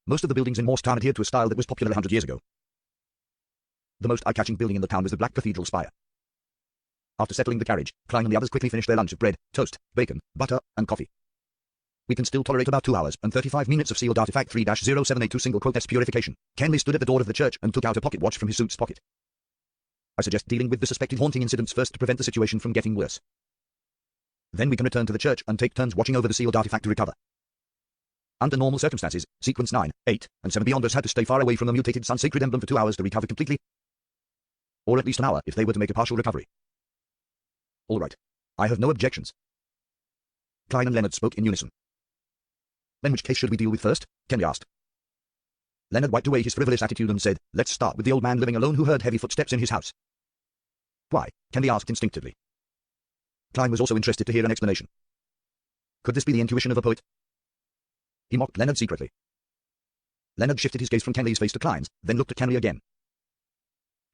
Most of the buildings in Morstown adhered to a style that was popular 100 years ago. The most eye-catching building in the town was the Black Cathedral spire. After settling the carriage, Klein and the others quickly finished their lunch of bread, toast, bacon, butter, and coffee. We can still tolerate about 2 hours and 35 minutes of sealed artifact 3-0782 single quote purification. Kenley stood at the door of the church and took out a pocket watch from his suit's pocket. I suggest dealing with the suspected haunting incidents first to prevent the situation from getting worse. Then we can return to the church and take turns watching over the sealed artifact to recover. Under normal circumstances, sequence 9, 8, and 7 beyonders had to stay far away from the mutated sun sacred emblem for 2 hours to recover completely, or at least an hour if they were to make a partial recovery. All right. I have no objections. Klein and Leonard spoke in unison. Then which case should we deal with first? Kenley asked. Leonard wiped away his frivolous attitude and said, let's start with the old man living alone who heard heavy footsteps in his house. Why? Kenley asked instinctively. Klein was also interested to hear an explanation. Could this be the intuition of a poet? He mocked Leonard secretly. Leonard shifted his gaze from Kenley's face to Klein's, then looked at Kenley again.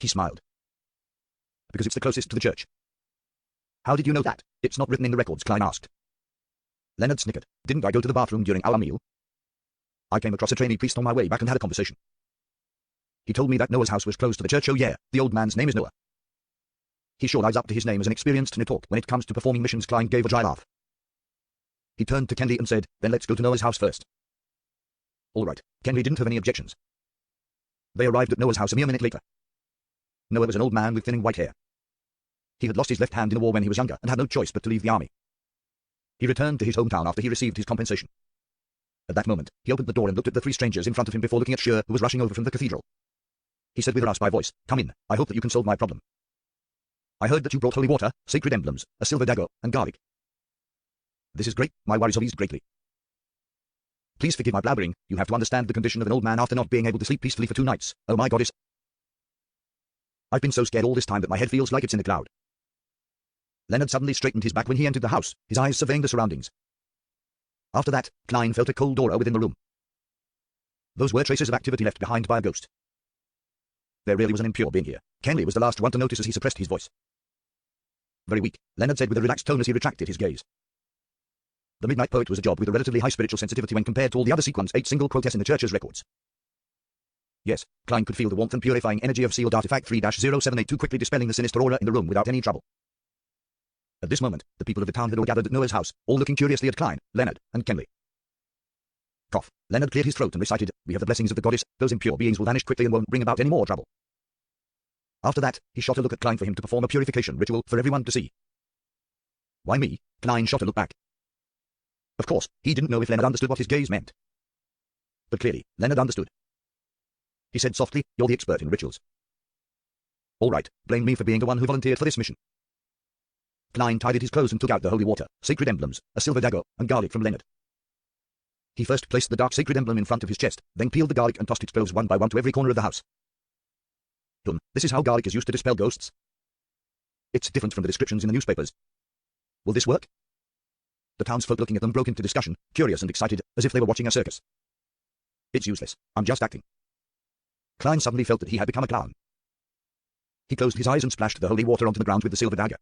He smiled. Because it's the closest to the church. How did you know that? It's not written in the records, Klein asked. Leonard snickered. Didn't I go to the bathroom during our meal? I came across a trainee priest on my way back and had a conversation. He told me that Noah's house was close to the church. Oh yeah, the old man's name is Noah. He sure lives up to his name as an experienced Nitork. When it comes to performing missions, Klein gave a dry laugh. He turned to Kenley and said, then let's go to Noah's house first. All right. Kenley didn't have any objections. They arrived at Noah's house a mere minute later. Noah was an old man with thinning white hair. He had lost his left hand in a war when he was younger and had no choice but to leave the army. He returned to his hometown after he received his compensation. At that moment, he opened the door and looked at the 3 strangers in front of him before looking at Sher, who was rushing over from the cathedral. He said with a raspy voice, come in, I hope that you can solve my problem. I heard that you brought holy water, sacred emblems, a silver dagger, and garlic. This is great, my worries have eased greatly. Please forgive my blabbering, you have to understand the condition of an old man after not being able to sleep peacefully for 2 nights. Oh my goddess. I've been so scared all this time that my head feels like it's in a cloud. Leonard suddenly straightened his back when he entered the house, his eyes surveying the surroundings. After that, Klein felt a cold aura within the room. Those were traces of activity left behind by a ghost. There really was an impure being here. Kenley was the last one to notice as he suppressed his voice. Very weak, Leonard said with a relaxed tone as he retracted his gaze. The Midnight Poet was a job with a relatively high spiritual sensitivity when compared to all the other sequence 8 single quotes in the church's records. Yes, Klein could feel the warmth and purifying energy of sealed artifact 3-0782 quickly dispelling the sinister aura in the room without any trouble. At this moment, the people of the town had all gathered at Noah's house, all looking curiously at Klein, Leonard, and Kenley. Cough. Leonard cleared his throat and recited, we have the blessings of the goddess, those impure beings will vanish quickly and won't bring about any more trouble. After that, he shot a look at Klein for him to perform a purification ritual for everyone to see. Why me? Klein shot a look back. Of course, he didn't know if Leonard understood what his gaze meant. But clearly, Leonard understood. He said softly, you're the expert in rituals. All right, blame me for being the one who volunteered for this mission. Klein tidied his clothes and took out the holy water, sacred emblems, a silver dagger, and garlic from Leonard. He first placed the dark sacred emblem in front of his chest, then peeled the garlic and tossed its cloves one by one to every corner of the house. This is how garlic is used to dispel ghosts. It's different from the descriptions in the newspapers. Will this work? The townsfolk looking at them broke into discussion, curious and excited, as if they were watching a circus. It's useless. I'm just acting. Klein suddenly felt that he had become a clown. He closed his eyes and splashed the holy water onto the ground with the silver dagger.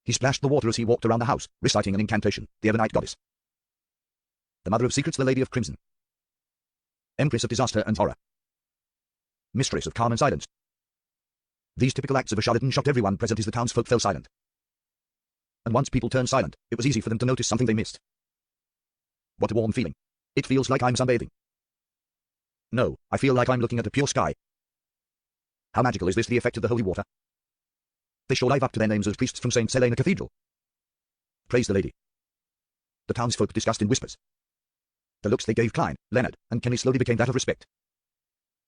He splashed the water as he walked around the house, reciting an incantation, the Ebonite goddess. The Mother of Secrets, the Lady of Crimson. Empress of Disaster and Horror. Mistress of Calm and Silence. These typical acts of a charlatan shocked everyone present as the townsfolk fell silent. And once people turned silent, it was easy for them to notice something they missed. What a warm feeling. It feels like I'm sunbathing. No, I feel like I'm looking at a pure sky. How magical is this, the effect of the holy water? They sure live up to their names as priests from St. Selena Cathedral. Praise the lady. The townsfolk discussed in whispers. The looks they gave Klein, Leonard, and Kenley slowly became that of respect.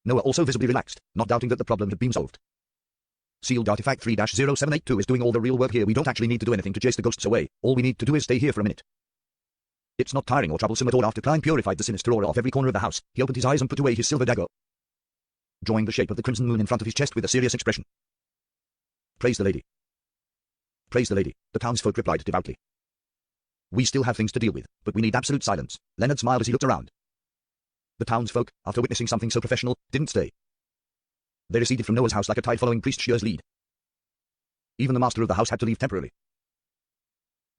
Noah also visibly relaxed, not doubting that the problem had been solved. Sealed artifact 3-0782 is doing all the real work here. We don't actually need to do anything to chase the ghosts away. All we need to do is stay here for a minute. It's not tiring or troublesome at all. After Klein purified the sinister aura off every corner of the house, he opened his eyes and put away his silver dagger, drawing the shape of the crimson moon in front of his chest with a serious expression. Praise the lady. Praise the lady, the townsfolk replied devoutly. We still have things to deal with, but we need absolute silence. Leonard smiled as he looked around. The townsfolk, after witnessing something so professional, didn't stay. They receded from Noah's house like a tide following Priest Shear's lead. Even the master of the house had to leave temporarily.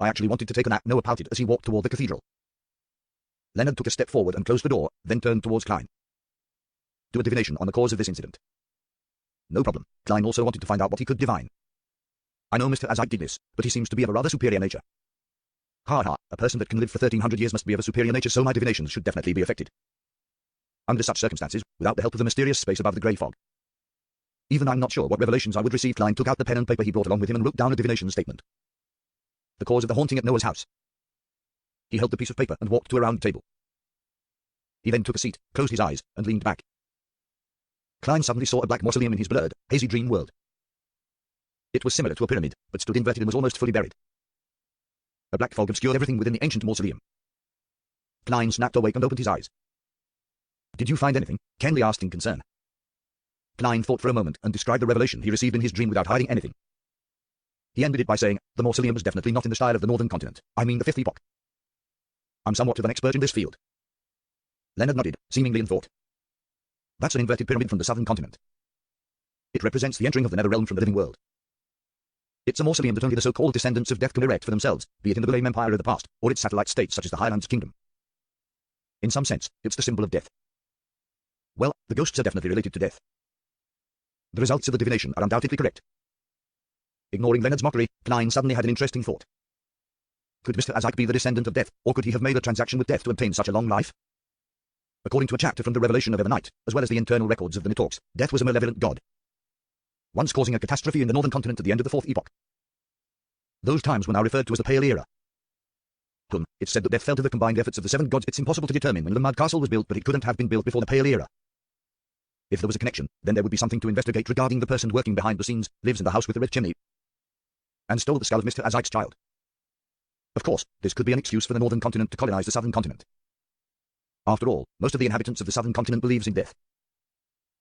I actually wanted to take a nap, Noah pouted as he walked toward the cathedral. Leonard took a step forward and closed the door, then turned towards Klein. Do a divination on the cause of this incident. No problem. Klein also wanted to find out what he could divine. I know Mr. Azite did this, but he seems to be of a rather superior nature. Ha ha, a person that can live for 1300 years must be of a superior nature, so my divinations should definitely be affected. Under such circumstances, without the help of the mysterious space above the grey fog. Even I'm not sure what revelations I would receive. Klein took out the pen and paper he brought along with him and wrote down a divination statement. The cause of the haunting at Noah's house. He held the piece of paper and walked to a round table. He then took a seat, closed his eyes, and leaned back. Klein suddenly saw a black mausoleum in his blurred, hazy dream world. It was similar to a pyramid, but stood inverted and was almost fully buried. A black fog obscured everything within the ancient mausoleum. Klein snapped awake and opened his eyes. Did you find anything? Kenley asked in concern. Klein thought for a moment and described the revelation he received in his dream without hiding anything. He ended it by saying, the mausoleum was definitely not in the style of the northern continent, I mean the fifth epoch. I'm somewhat of an expert in this field. Leonard nodded, seemingly in thought. That's an inverted pyramid from the southern continent. It represents the entering of the nether realm from the living world. It's a mausoleum that only the so-called descendants of death can erect for themselves, be it in the Gulaim Empire of the past, or its satellite states such as the Highlands Kingdom. In some sense, it's the symbol of death. Well, the ghosts are definitely related to death. The results of the divination are undoubtedly correct. Ignoring Leonard's mockery, Klein suddenly had an interesting thought. Could Mr. Azite be the descendant of death, or could he have made a transaction with death to obtain such a long life? According to a chapter from the Revelation of Evernight, as well as the internal records of the Nitorks, death was a malevolent god, once causing a catastrophe in the northern continent at the end of the fourth epoch. Those times were now referred to as the Pale Era. It's said that death fell to the combined efforts of the seven gods. It's impossible to determine when the Mad Castle was built, but it couldn't have been built before the Pale Era. If there was a connection, then there would be something to investigate regarding the person working behind the scenes, lives in the house with the red chimney, and stole the skull of Mr. Azite's child. Of course, this could be an excuse for the northern continent to colonize the southern continent. After all, most of the inhabitants of the southern continent believes in death.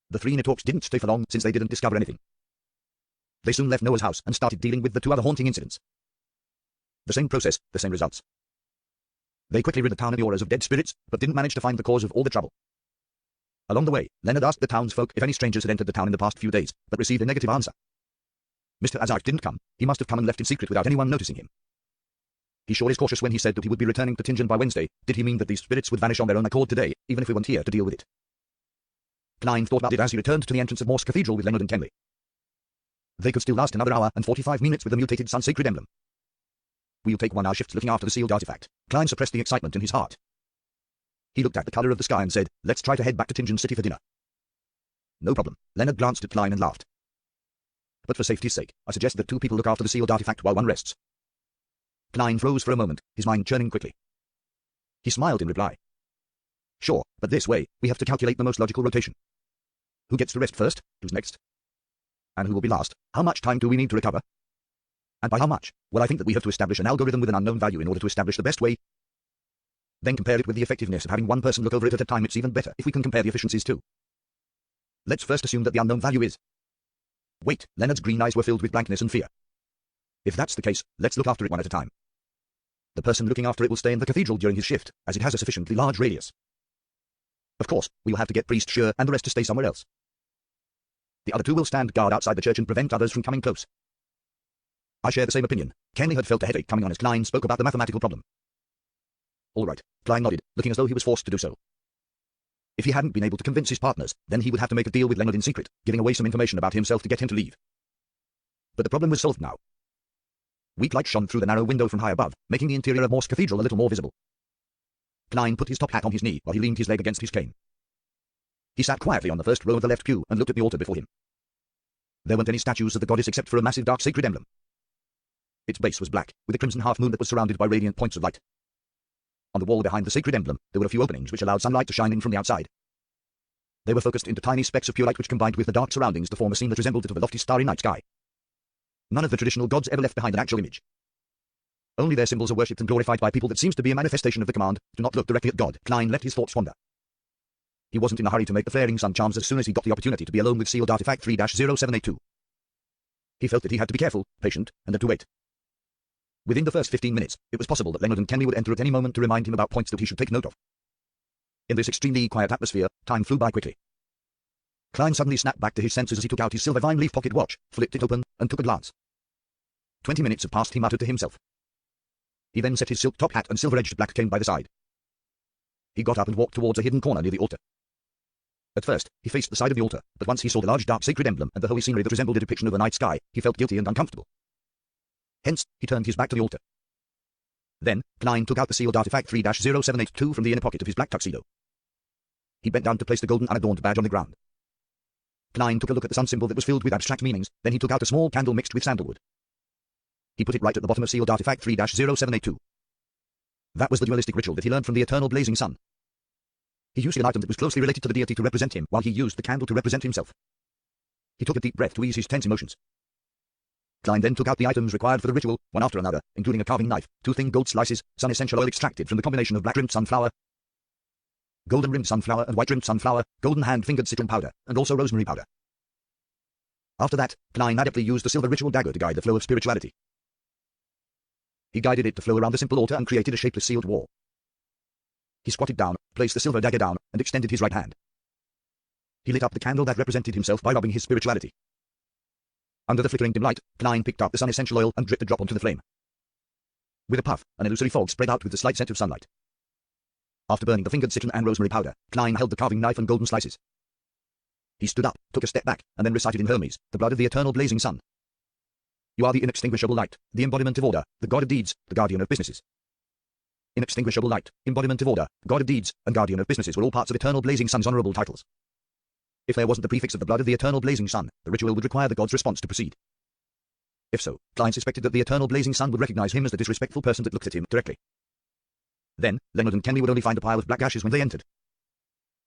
The three Nitorks didn't stay for long since they didn't discover anything. They soon left Noah's house and started dealing with the two other haunting incidents. The same process, the same results. They quickly rid the town of the auras of dead spirits, but didn't manage to find the cause of all the trouble. Along the way, Leonard asked the townsfolk if any strangers had entered the town in the past few days, but received a negative answer. Mr. Azite didn't come. He must have come and left in secret without anyone noticing him. He sure is cautious when he said that he would be returning to Tingen by Wednesday. Did he mean that these spirits would vanish on their own accord today, even if we weren't here to deal with it? Klein thought about it as he returned to the entrance of Morse Cathedral with Leonard and Kenley. They could still last another hour and 45 minutes with the mutated sun sacred emblem. We'll take 1 hour shifts looking after the sealed artifact. Klein suppressed the excitement in his heart. He looked at the color of the sky and said, let's try to head back to Tingen City for dinner. No problem. Leonard glanced at Klein and laughed. But for safety's sake, I suggest that 2 people look after the sealed artifact while one rests. Klein froze for a moment, his mind churning quickly. He smiled in reply. Sure, but this way, we have to calculate the most logical rotation. Who gets to rest first? Who's next? And who will be last? How much time do we need to recover? And by how much? Well, I think that we have to establish an algorithm with an unknown value in order to establish the best way. Then compare it with the effectiveness of having one person look over it at a time. It's even better if we can compare the efficiencies too. Let's first assume that the unknown value is... Wait, Leonard's green eyes were filled with blankness and fear. If that's the case, let's look after it one at a time. The person looking after it will stay in the cathedral during his shift, as it has a sufficiently large radius. Of course, we'll have to get Priest Sure and the rest to stay somewhere else. The other 2 will stand guard outside the church and prevent others from coming close. I share the same opinion. Kenley had felt a headache coming on as Klein spoke about the mathematical problem. All right, Klein nodded, looking as though he was forced to do so. If he hadn't been able to convince his partners, then he would have to make a deal with Leonard in secret, giving away some information about himself to get him to leave. But the problem was solved now. Weak light shone through the narrow window from high above, making the interior of Morse Cathedral a little more visible. Klein put his top hat on his knee while he leaned his leg against his cane. He sat quietly on the first row of the left pew and looked at the altar before him. There weren't any statues of the goddess except for a massive dark sacred emblem. Its base was black, with a crimson half-moon that was surrounded by radiant points of light. On the wall behind the sacred emblem, there were a few openings which allowed sunlight to shine in from the outside. They were focused into tiny specks of pure light which combined with the dark surroundings to form a scene that resembled that of a lofty starry night sky. None of the traditional gods ever left behind an actual image. Only their symbols are worshipped and glorified by people. That seems to be a manifestation of the command, do not look directly at God. Klein let his thoughts wander. He wasn't in a hurry to make the flaring sun charms as soon as he got the opportunity to be alone with sealed artifact 3-0782. He felt that he had to be careful, patient, and had to wait. Within the first 15 minutes, it was possible that Leonard and Kenley would enter at any moment to remind him about points that he should take note of. In this extremely quiet atmosphere, time flew by quickly. Klein suddenly snapped back to his senses as he took out his silver vine leaf pocket watch, flipped it open, and took a glance. 20 minutes had passed, he muttered to himself. He then set his silk top hat and silver-edged black cane by the side. He got up and walked towards a hidden corner near the altar. At first, he faced the side of the altar, but once he saw the large dark sacred emblem and the holy scenery that resembled a depiction of the night sky, he felt guilty and uncomfortable. Hence, he turned his back to the altar. Then, Klein took out the sealed artifact 3-0782 from the inner pocket of his black tuxedo. He bent down to place the golden unadorned badge on the ground. Klein took a look at the sun symbol that was filled with abstract meanings, then he took out a small candle mixed with sandalwood. He put it right at the bottom of sealed artifact 3-0782. That was the dualistic ritual that he learned from the eternal blazing sun. He used an item that was closely related to the deity to represent him, while he used the candle to represent himself. He took a deep breath to ease his tense emotions. Klein then took out the items required for the ritual, one after another, including a carving knife, 2 thin gold slices, sun essential oil extracted from the combination of black-rimmed sunflower, golden-rimmed sunflower and white-rimmed sunflower, golden hand-fingered citron powder, and also rosemary powder. After that, Klein adeptly used the silver ritual dagger to guide the flow of spirituality. He guided it to flow around the simple altar and created a shapeless sealed wall. He squatted down, placed the silver dagger down, and extended his right hand. He lit up the candle that represented himself by rubbing his spirituality. Under the flickering dim light, Klein picked up the sun essential oil and dripped a drop onto the flame. With a puff, an illusory fog spread out with the slight scent of sunlight. After burning the fingered citron and rosemary powder, Klein held the carving knife and golden slices. He stood up, took a step back, and then recited in Hermes, the blood of the eternal blazing sun. You are the inextinguishable light, the embodiment of order, the god of deeds, the guardian of businesses. Inextinguishable light, embodiment of order, god of deeds, and guardian of businesses were all parts of eternal blazing sun's honorable titles. If there wasn't the prefix of the blood of the eternal blazing sun, the ritual would require the god's response to proceed. If so, Klein suspected that the eternal blazing sun would recognize him as the disrespectful person that looked at him directly. Then, Leonard and Kenley would only find a pile of black ashes when they entered.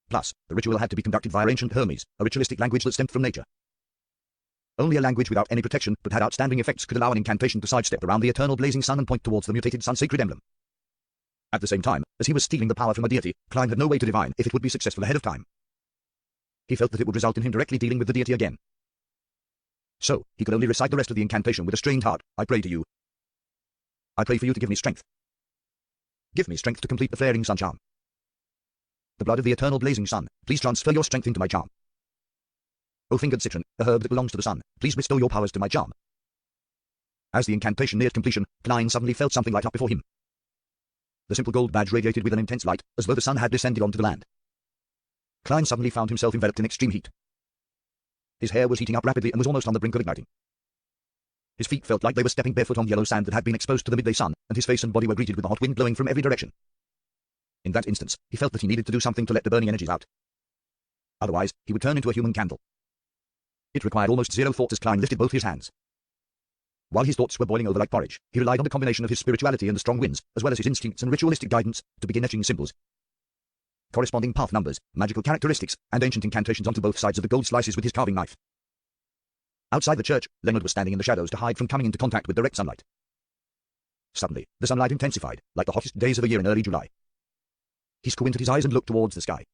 Plus, the ritual had to be conducted via ancient Hermes, a ritualistic language that stemmed from nature. Only a language without any protection, but had outstanding effects, could allow an incantation to sidestep around the eternal blazing sun and point towards the mutated sun sacred emblem. At the same time, as he was stealing the power from a deity, Klein had no way to divine if it would be successful ahead of time. He felt that it would result in him directly dealing with the deity again. So, he could only recite the rest of the incantation with a strained heart. I pray to you. I pray for you to give me strength. Give me strength to complete the flaring sun charm. The blood of the eternal blazing sun, please transfer your strength into my charm. O fingered citron, a herb that belongs to the sun, please bestow your powers to my charm. As the incantation neared completion, Klein suddenly felt something light up before him. The simple gold badge radiated with an intense light, as though the sun had descended onto the land. Klein suddenly found himself enveloped in extreme heat. His hair was heating up rapidly and was almost on the brink of igniting. His feet felt like they were stepping barefoot on yellow sand that had been exposed to the midday sun, and his face and body were greeted with the hot wind blowing from every direction. In that instance, he felt that he needed to do something to let the burning energies out. Otherwise, he would turn into a human candle. It required almost zero thought as Klein lifted both his hands. While his thoughts were boiling over like porridge, he relied on the combination of his spirituality and the strong winds, as well as his instincts and ritualistic guidance, to begin etching symbols, corresponding path numbers, magical characteristics, and ancient incantations onto both sides of the gold slices with his carving knife. Outside the church, Leonard was standing in the shadows to hide from coming into contact with direct sunlight. Suddenly, the sunlight intensified, like the hottest days of the year in early July. He squinted his eyes and looked towards the sky.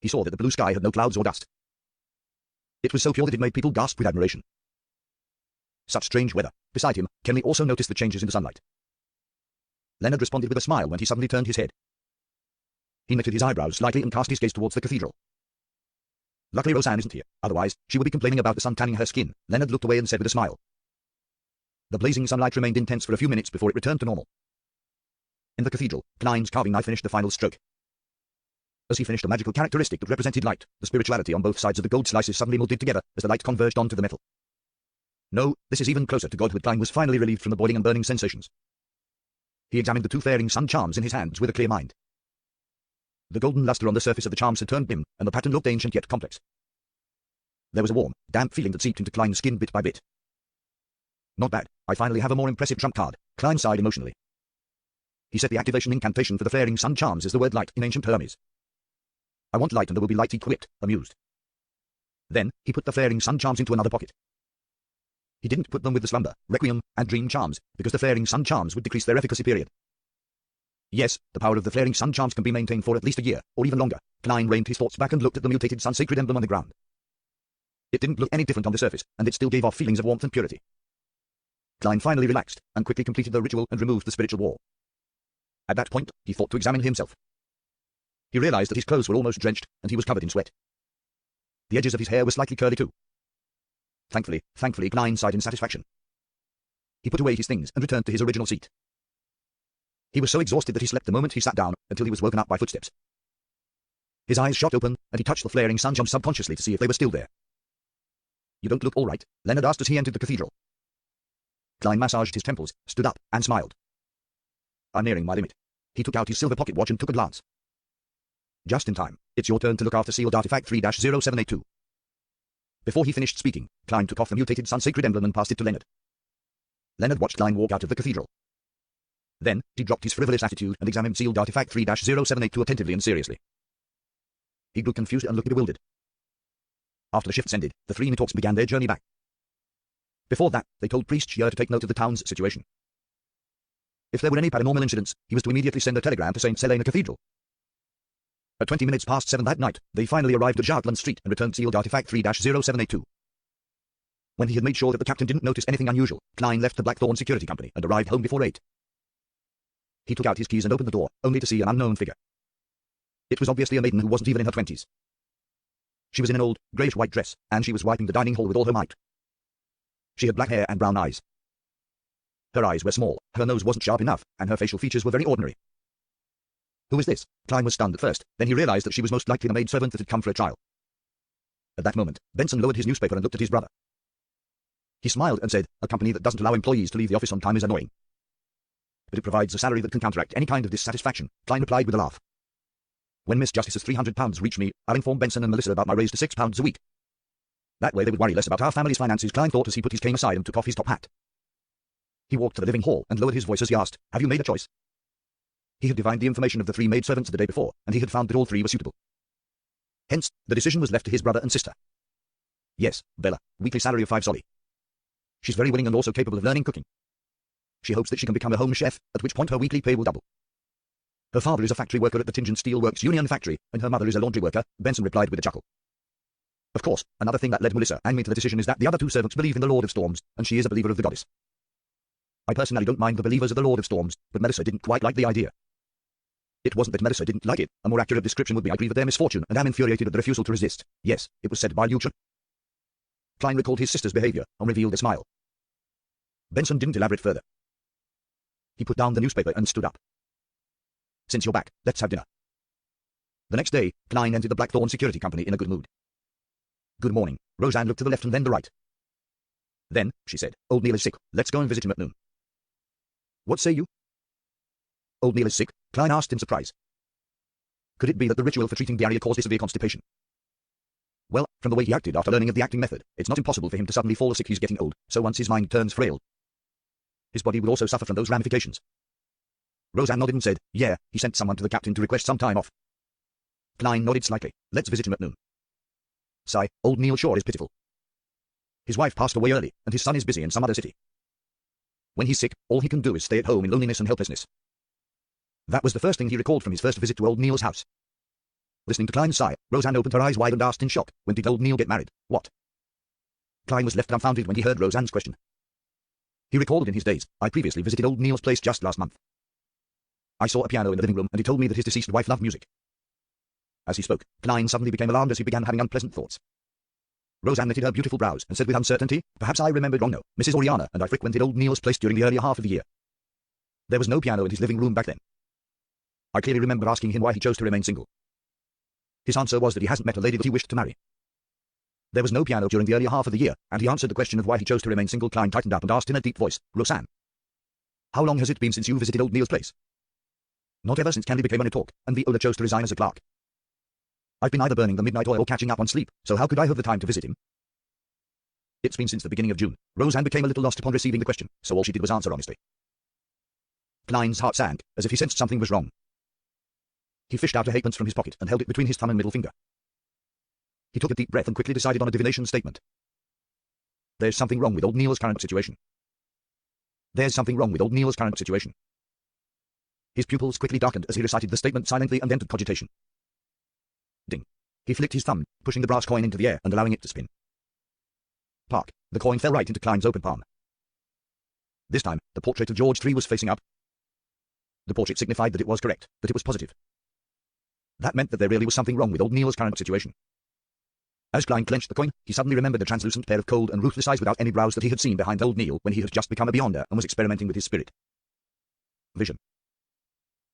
He saw that the blue sky had no clouds or dust. It was so pure that it made people gasp with admiration. Such strange weather. Beside him, Kenley also noticed the changes in the sunlight. Leonard responded with a smile when he suddenly turned his head. He knitted his eyebrows slightly and cast his gaze towards the cathedral. Luckily Roseanne isn't here, otherwise she would be complaining about the sun tanning her skin. Leonard looked away and said with a smile. The blazing sunlight remained intense for a few minutes before it returned to normal. In the cathedral, Klein's carving knife finished the final stroke. As he finished a magical characteristic that represented light, the spirituality on both sides of the gold slices suddenly molded together as the light converged onto the metal. No, this is even closer to godhood. Klein was finally relieved from the boiling and burning sensations. He examined the 2 flaring sun charms in his hands with a clear mind. The golden luster on the surface of the charms had turned dim, and the pattern looked ancient yet complex. There was a warm, damp feeling that seeped into Klein's skin bit by bit. Not bad, I finally have a more impressive trump card. Klein sighed emotionally. He set the activation incantation for the flaring sun charms as the word light in ancient Hermes. I want light and there will be light, he quipped, amused. Then, he put the flaring sun charms into another pocket. He didn't put them with the slumber, requiem, and dream charms, because the flaring sun charms would decrease their efficacy period. Yes, the power of the flaring sun charms can be maintained for at least a year, or even longer. Klein reined his thoughts back and looked at the mutated sun sacred emblem on the ground. It didn't look any different on the surface, and it still gave off feelings of warmth and purity. Klein finally relaxed, and quickly completed the ritual and removed the spiritual wall. At that point, he thought to examine himself. He realized that his clothes were almost drenched, and he was covered in sweat. The edges of his hair were slightly curly too. Thankfully, Klein sighed in satisfaction. He put away his things and returned to his original seat. He was so exhausted that he slept the moment he sat down until he was woken up by footsteps. His eyes shot open, and he touched the flaring sun gems subconsciously to see if they were still there. "You don't look all right," Leonard asked as he entered the cathedral. Klein massaged his temples, stood up, and smiled. "I'm nearing my limit." He took out his silver pocket watch and took a glance. "Just in time. It's your turn to look after sealed artifact 3-0782. Before he finished speaking, Klein took off the mutated sun-sacred emblem and passed it to Leonard. Leonard watched Klein walk out of the cathedral. Then, he dropped his frivolous attitude and examined sealed artifact 3-0782 attentively and seriously. He grew confused and looked bewildered. After the shifts ended, the three Nitorks began their journey back. Before that, they told Priest Shier to take note of the town's situation. If there were any paranormal incidents, he was to immediately send a telegram to St. Selena Cathedral. At 20 minutes past 7 that night, they finally arrived at Jartland Street and returned sealed artifact 3-0782. When he had made sure that the captain didn't notice anything unusual, Klein left the Blackthorn Security Company and arrived home before 8. He took out his keys and opened the door, only to see an unknown figure. It was obviously a maiden who wasn't even in her 20s. She was in an old, greyish-white dress, and she was wiping the dining hall with all her might. She had black hair and brown eyes. Her eyes were small, her nose wasn't sharp enough, and her facial features were very ordinary. Who was this? Klein was stunned at first, then he realized that she was most likely the maidservant that had come for a trial. At that moment, Benson lowered his newspaper and looked at his brother. He smiled and said, "A company that doesn't allow employees to leave the office on time is annoying. But it provides a salary that can counteract any kind of dissatisfaction," Klein replied with a laugh. "When Miss Justice's £300 reach me, I'll inform Benson and Melissa about my raise to £6 a week. That way they would worry less about our family's finances," Klein thought as he put his cane aside and took off his top hat. He walked to the living hall and lowered his voice as he asked, "Have you made a choice?" He had divined the information of the three maidservants the day before, and he had found that all three were suitable. Hence, the decision was left to his brother and sister. "Yes, Bella, weekly salary of 5 soldi. She's very willing and also capable of learning cooking. She hopes that she can become a home chef, at which point her weekly pay will double. Her father is a factory worker at the Tingen Steel Works Union factory, and her mother is a laundry worker," Benson replied with a chuckle. "Of course, another thing that led Melissa and me to the decision is that the other two servants believe in the Lord of Storms, and she is a believer of the goddess. I personally don't mind the believers of the Lord of Storms, but Melissa didn't quite like the idea. It wasn't that Melissa didn't like it, a more accurate description would be I grieve at their misfortune and am infuriated at the refusal to resist. Yes, it was said by Lucian." Klein recalled his sister's behavior and revealed a smile. Benson didn't elaborate further. He put down the newspaper and stood up. "Since you're back, let's have dinner." The next day, Klein entered the Blackthorn Security Company in a good mood. "Good morning." Roseanne looked to the left and then the right. Then, she said, "Old Neil is sick. Let's go and visit him at noon." "What say you?" "Old Neil is sick?" Klein asked in surprise. Could it be that the ritual for treating diarrhea caused severe constipation? Well, from the way he acted after learning of the acting method, it's not impossible for him to suddenly fall sick. He's getting old, so once his mind turns frail, his body will also suffer from those ramifications. Roseanne nodded and said, "Yeah, he sent someone to the captain to request some time off." Klein nodded slightly. "Let's visit him at noon." Sigh, old Neil sure is pitiful. His wife passed away early, and his son is busy in some other city. When he's sick, all he can do is stay at home in loneliness and helplessness. That was the first thing he recalled from his first visit to old Neil's house. Listening to Klein's sigh, Roseanne opened her eyes wide and asked in shock, "When did old Neil get married? What?" Klein was left dumbfounded when he heard Roseanne's question. He recalled in his days, "I previously visited old Neil's place just last month. I saw a piano in the living room, and he told me that his deceased wife loved music." As he spoke, Klein suddenly became alarmed as he began having unpleasant thoughts. Roseanne knitted her beautiful brows and said with uncertainty, "Perhaps I remembered wrong. No, Mrs. Oriana and I frequented old Neil's place during the earlier half of the year. There was no piano in his living room back then. I clearly remember asking him why he chose to remain single. His answer was that he hasn't met a lady that he wished to marry. There was no piano during the earlier half of the year, and he answered the question of why he chose to remain single. Klein tightened up and asked in a deep voice, "Roseanne, how long has it been since you visited old Neil's place?" "Not ever since Candy became a Nitork, and Viola chose to resign as a clerk. I've been either burning the midnight oil or catching up on sleep, so how could I have the time to visit him?" "It's been since the beginning of June." Roseanne became a little lost upon receiving the question, so all she did was answer honestly. Klein's heart sank, as if he sensed something was wrong. He fished out a halfpence from his pocket and held it between his thumb and middle finger. He took a deep breath and quickly decided on a divination statement. "There's something wrong with old Neil's current situation. There's something wrong with old Neil's current situation." His pupils quickly darkened as he recited the statement silently and entered cogitation. Ding. He flicked his thumb, pushing the brass coin into the air and allowing it to spin. Park. The coin fell right into Klein's open palm. This time, the portrait of George III was facing up. The portrait signified that it was correct, that it was positive. That meant that there really was something wrong with old Neil's current situation. As Klein clenched the coin, he suddenly remembered the translucent pair of cold and ruthless eyes without any brows that he had seen behind old Neil when he had just become a Beyonder and was experimenting with his spirit. Vision.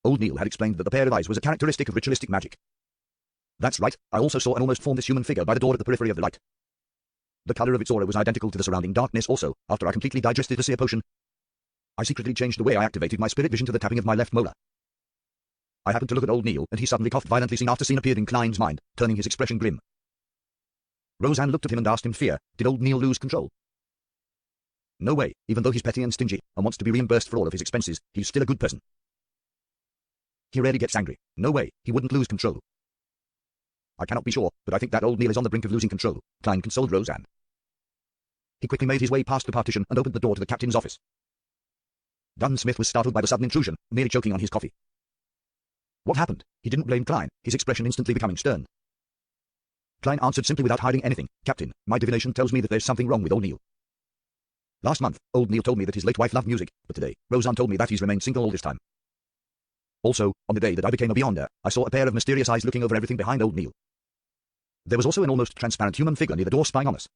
Old Neil had explained that the pair of eyes was a characteristic of ritualistic magic. That's right, I also saw an almost formless human figure by the door at the periphery of the light. The color of its aura was identical to the surrounding darkness also. After I completely digested the seer potion, I secretly changed the way I activated my spirit vision to the tapping of my left molar. I happened to look at old Neil, and he suddenly coughed violently. Scene after scene appeared in Klein's mind, turning his expression grim. Roseanne looked at him and asked in fear, did old Neil lose control? No way, even though he's petty and stingy, and wants to be reimbursed for all of his expenses, he's still a good person. He rarely gets angry. No way, he wouldn't lose control. I cannot be sure, but I think that old Neil is on the brink of losing control, Klein consoled Roseanne. He quickly made his way past the partition and opened the door to the captain's office. Dunn Smith was startled by the sudden intrusion, nearly choking on his coffee. What happened? He didn't blame Klein, his expression instantly becoming stern. Klein answered simply without hiding anything, Captain, my divination tells me that there's something wrong with old Neil. Last month, old Neil told me that his late wife loved music, but today, Roseanne told me that he's remained single all this time. Also, on the day that I became a Beyonder, I saw a pair of mysterious eyes looking over everything behind old Neil. There was also an almost transparent human figure near the door spying on us.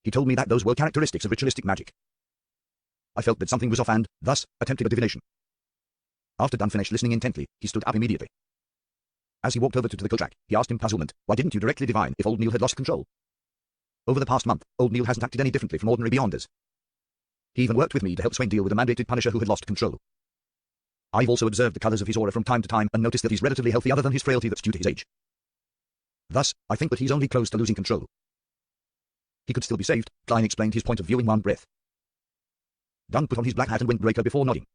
He told me that those were characteristics of ritualistic magic. I felt that something was off and, thus, attempted a divination. After Dunn finished listening intently, he stood up immediately. As he walked over to the coach rack, he asked in puzzlement, why didn't you directly divine if old Neil had lost control? Over the past month, old Neil hasn't acted any differently from ordinary Beyonders. He even worked with me to help Swain deal with a mandated Punisher who had lost control. I've also observed the colors of his aura from time to time and noticed that he's relatively healthy other than his frailty that's due to his age. Thus, I think that he's only close to losing control. He could still be saved, Klein explained his point of view in one breath. Dunn put on his black hat and windbreaker before nodding.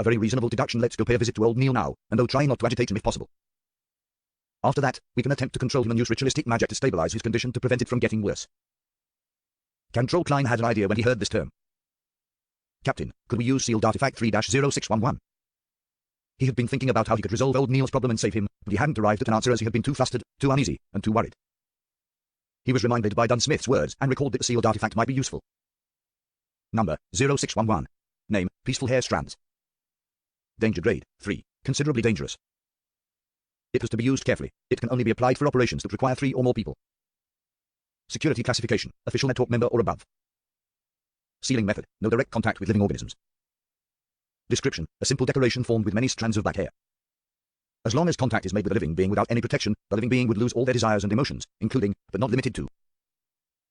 A very reasonable deduction. Let's go pay a visit to old Neil now, and try not to agitate him if possible. After that, we can attempt to control him and use ritualistic magic to stabilize his condition to prevent it from getting worse. Control Klein had an idea when he heard this term. Captain, could we use sealed artifact 3-0611? He had been thinking about how he could resolve old Neil's problem and save him, but he hadn't arrived at an answer as he had been too flustered, too uneasy, and too worried. He was reminded by Dunn Smith's words and recalled that the sealed artifact might be useful. Number 0611. Name, Peaceful Hair Strands. Danger grade 3, considerably dangerous. It was to be used carefully. It can only be applied for operations that require 3 or more people. Security classification, official network member or above. Sealing method, no direct contact with living organisms. Description, a simple decoration formed with many strands of black hair. As long as contact is made with a living being without any protection, the living being would lose all their desires and emotions, including, but not limited to,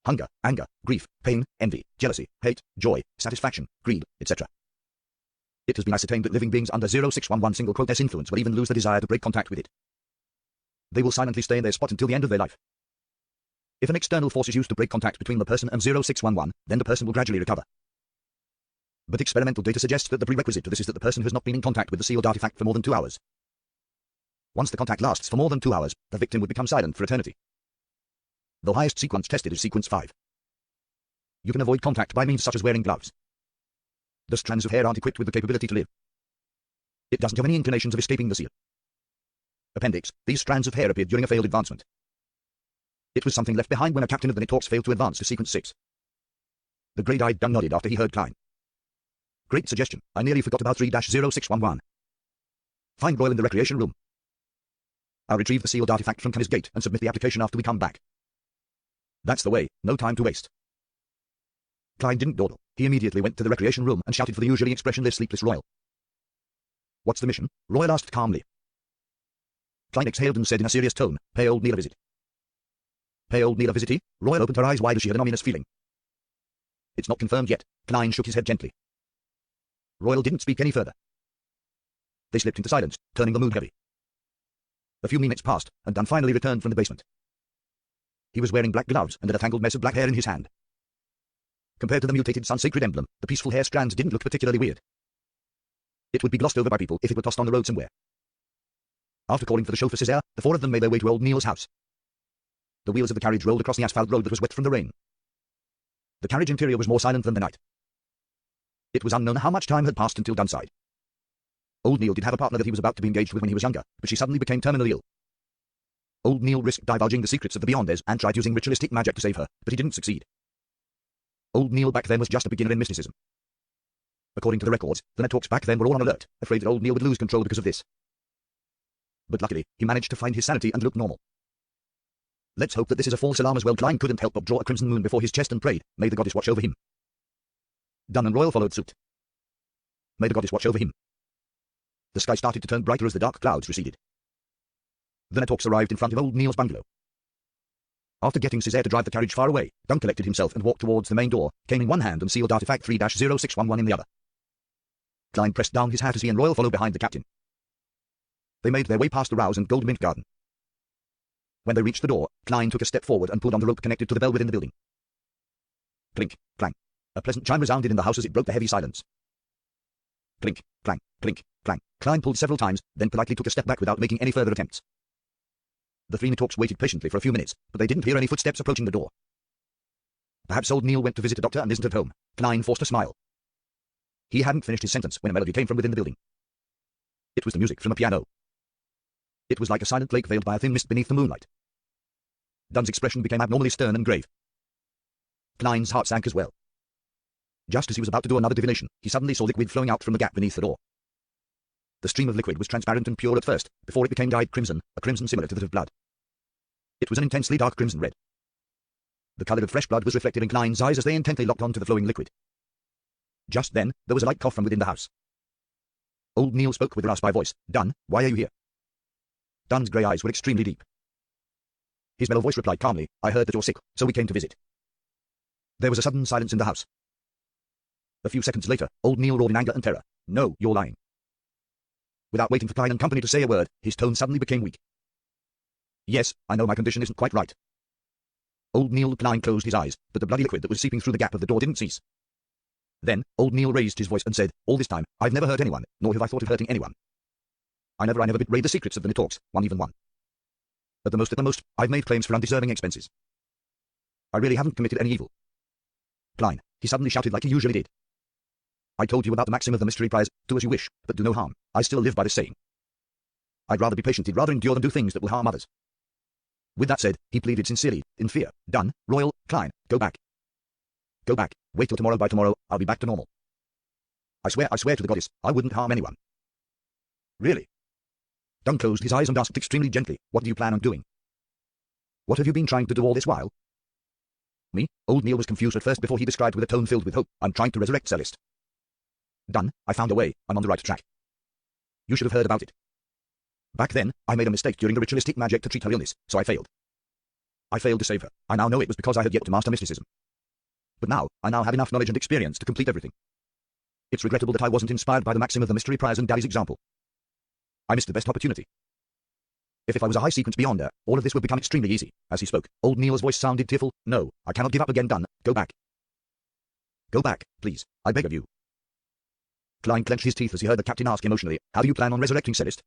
hunger, anger, grief, pain, envy, jealousy, hate, joy, satisfaction, greed, etc. It has been ascertained that living beings under 0611 S influence will even lose the desire to break contact with it. They will silently stay in their spot until the end of their life. If an external force is used to break contact between the person and 0611, then the person will gradually recover. But experimental data suggests that the prerequisite to this is that the person has not been in contact with the sealed artifact for more than 2 hours. Once the contact lasts for more than 2 hours, the victim would become silent for eternity. The highest sequence tested is sequence 5. You can avoid contact by means such as wearing gloves. The strands of hair aren't equipped with the capability to live. It doesn't have any inclinations of escaping the seal. Appendix, these strands of hair appeared during a failed advancement. It was something left behind when a captain of the Nighthawks failed to advance to sequence 6. The grey-eyed Dunn nodded after he heard Klein. Great suggestion, I nearly forgot about 3-0611. Find Royal in the recreation room. I'll retrieve the sealed artifact from Kenny's gate and submit the application after we come back. That's the way, no time to waste. Klein didn't dawdle. He immediately went to the recreation room and shouted for the usually expressionless sleepless Royal. What's the mission? Royal asked calmly. Klein exhaled and said in a serious tone, pay old Neil a visit. Pay old Neil a visit? Royal opened her eyes wide as she had an ominous feeling. It's not confirmed yet. Klein shook his head gently. Royal didn't speak any further. They slipped into silence, turning the mood heavy. A few minutes passed, and Dunn finally returned from the basement. He was wearing black gloves and had a tangled mess of black hair in his hand. Compared to the mutated sun-sacred emblem, the peaceful hair strands didn't look particularly weird. It would be glossed over by people if it were tossed on the road somewhere. After calling for the chauffeur Césaire, the 4 of them made their way to old Neil's house. The wheels of the carriage rolled across the asphalt road that was wet from the rain. The carriage interior was more silent than the night. It was unknown how much time had passed until Dunn sighed. Old Neil did have a partner that he was about to be engaged with when he was younger, but she suddenly became terminally ill. Old Neil risked divulging the secrets of the Beyonders and tried using ritualistic magic to save her, but he didn't succeed. Old Neil back then was just a beginner in mysticism. According to the records, the Nighthawks back then were all on alert, afraid that old Neil would lose control because of this. But luckily, he managed to find his sanity and look normal. Let's hope that this is a false alarm as well. Klein couldn't help but draw a crimson moon before his chest and prayed, may the goddess watch over him. Dunn and Royal followed suit. May the goddess watch over him. The sky started to turn brighter as the dark clouds receded. The Nettalks arrived in front of old Neil's bungalow. After getting Césaire to drive the carriage far away, Dunn collected himself and walked towards the main door, cane in one hand and sealed artifact 3-0611 in the other. Klein pressed down his hat as he and Royal followed behind the captain. They made their way past the Rouse and Gold Mint garden. When they reached the door, Klein took a step forward and pulled on the rope connected to the bell within the building. Clink, clang. A pleasant chime resounded in the house as it broke the heavy silence. Clink, clang, clink, clang. Klein pulled several times, then politely took a step back without making any further attempts. The three Nettalks waited patiently for a few minutes, but they didn't hear any footsteps approaching the door. Perhaps old Neil went to visit a doctor and isn't at home. Klein forced a smile. He hadn't finished his sentence when a melody came from within the building. It was the music from a piano. It was like a silent lake veiled by a thin mist beneath the moonlight. Dunn's expression became abnormally stern and grave. Klein's heart sank as well. Just as he was about to do another divination, he suddenly saw liquid flowing out from the gap beneath the door. The stream of liquid was transparent and pure at first, before it became dyed crimson, a crimson similar to that of blood. It was an intensely dark crimson red. The colour of fresh blood was reflected in Klein's eyes as they intently locked onto the flowing liquid. Just then, there was a light cough from within the house. Old Neil spoke with a raspy voice. "Dunn, why are you here?" Dunn's grey eyes were extremely deep. His mellow voice replied calmly, "I heard that you're sick, so we came to visit." There was a sudden silence in the house. A few seconds later, old Neil roared in anger and terror. "No, you're lying." Without waiting for Klein and company to say a word, his tone suddenly became weak. "Yes, I know my condition isn't quite right." Old Neil Klein closed his eyes, but the bloody liquid that was seeping through the gap of the door didn't cease. Then, old Neil raised his voice and said, "All this time, I've never hurt anyone, nor have I thought of hurting anyone. I never betrayed the secrets of the Nettalks, even one. At the most, I've made claims for undeserving expenses. I really haven't committed any evil." "Klein," he suddenly shouted like he usually did. "I told you about the maxim of the mystery prize, do as you wish, but do no harm. I still live by this saying. I'd rather be patient, rather endure than do things that will harm others." With that said, he pleaded sincerely, in fear, "Dunn, Royal, Klein, go back. Go back, wait till tomorrow. By tomorrow, I'll be back to normal. I swear to the goddess, I wouldn't harm anyone." "Really?" Dunn closed his eyes and asked extremely gently, "What do you plan on doing? What have you been trying to do all this while?" "Me?" Old Neil was confused at first before he described with a tone filled with hope, "I'm trying to resurrect Celeste. Dunn, I found a way. I'm on the right track. You should have heard about it. Back then, I made a mistake during the ritualistic magic to treat her illness, so I failed. I failed to save her. I now know it was because I had yet to master mysticism. But now, I have enough knowledge and experience to complete everything. It's regrettable that I wasn't inspired by the maxim of the mystery prize and Daddy's example. I missed the best opportunity. If I was a high sequence beyonder, all of this would become extremely easy." As he spoke, old Neil's voice sounded tearful. "No, I cannot give up again, Dunn. Go back. Go back, please. I beg of you." Klein clenched his teeth as he heard the captain ask emotionally, "How do you plan on resurrecting Celeste?"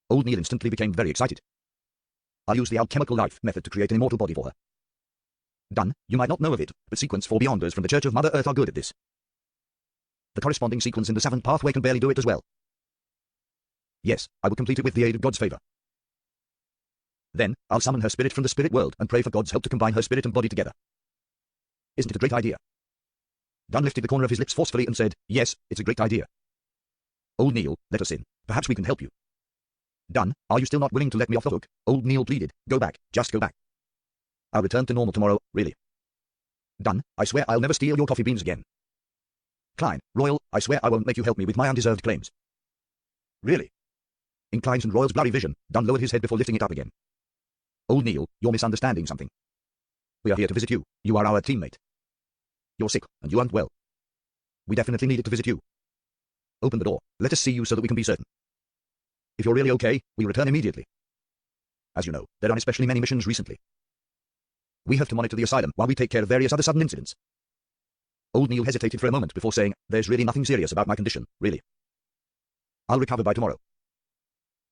Old Neil instantly became very excited. "I'll use the alchemical life method to create an immortal body for her. Dunn, you might not know of it, but sequence 4 Beyonders from the Church of Mother Earth are good at this. The corresponding sequence in the 7th pathway can barely do it as well. Yes, I will complete it with the aid of God's favor. Then, I'll summon her spirit from the spirit world and pray for God's help to combine her spirit and body together. Isn't it a great idea?" Dunn lifted the corner of his lips forcefully and said, "Yes, it's a great idea. Old Neil, let us in. Perhaps we can help you." "Dunn, are you still not willing to let me off the hook?" Old Neil pleaded. "Go back, just go back. I'll return to normal tomorrow, really. Dunn, I swear I'll never steal your coffee beans again. Klein, Royal, I swear I won't make you help me with my undeserved claims." "Really?" In Klein's and Royal's blurry vision, Dunn lowered his head before lifting it up again. "Old Neil, you're misunderstanding something. We are here to visit you. You are our teammate. You're sick, and you aren't well. We definitely needed to visit you. Open the door. Let us see you so that we can be certain. If you're really okay, we'll return immediately. As you know, there aren't especially many missions recently. We have to monitor the asylum while we take care of various other sudden incidents." Old Neil hesitated for a moment before saying, "There's really nothing serious about my condition, really. I'll recover by tomorrow."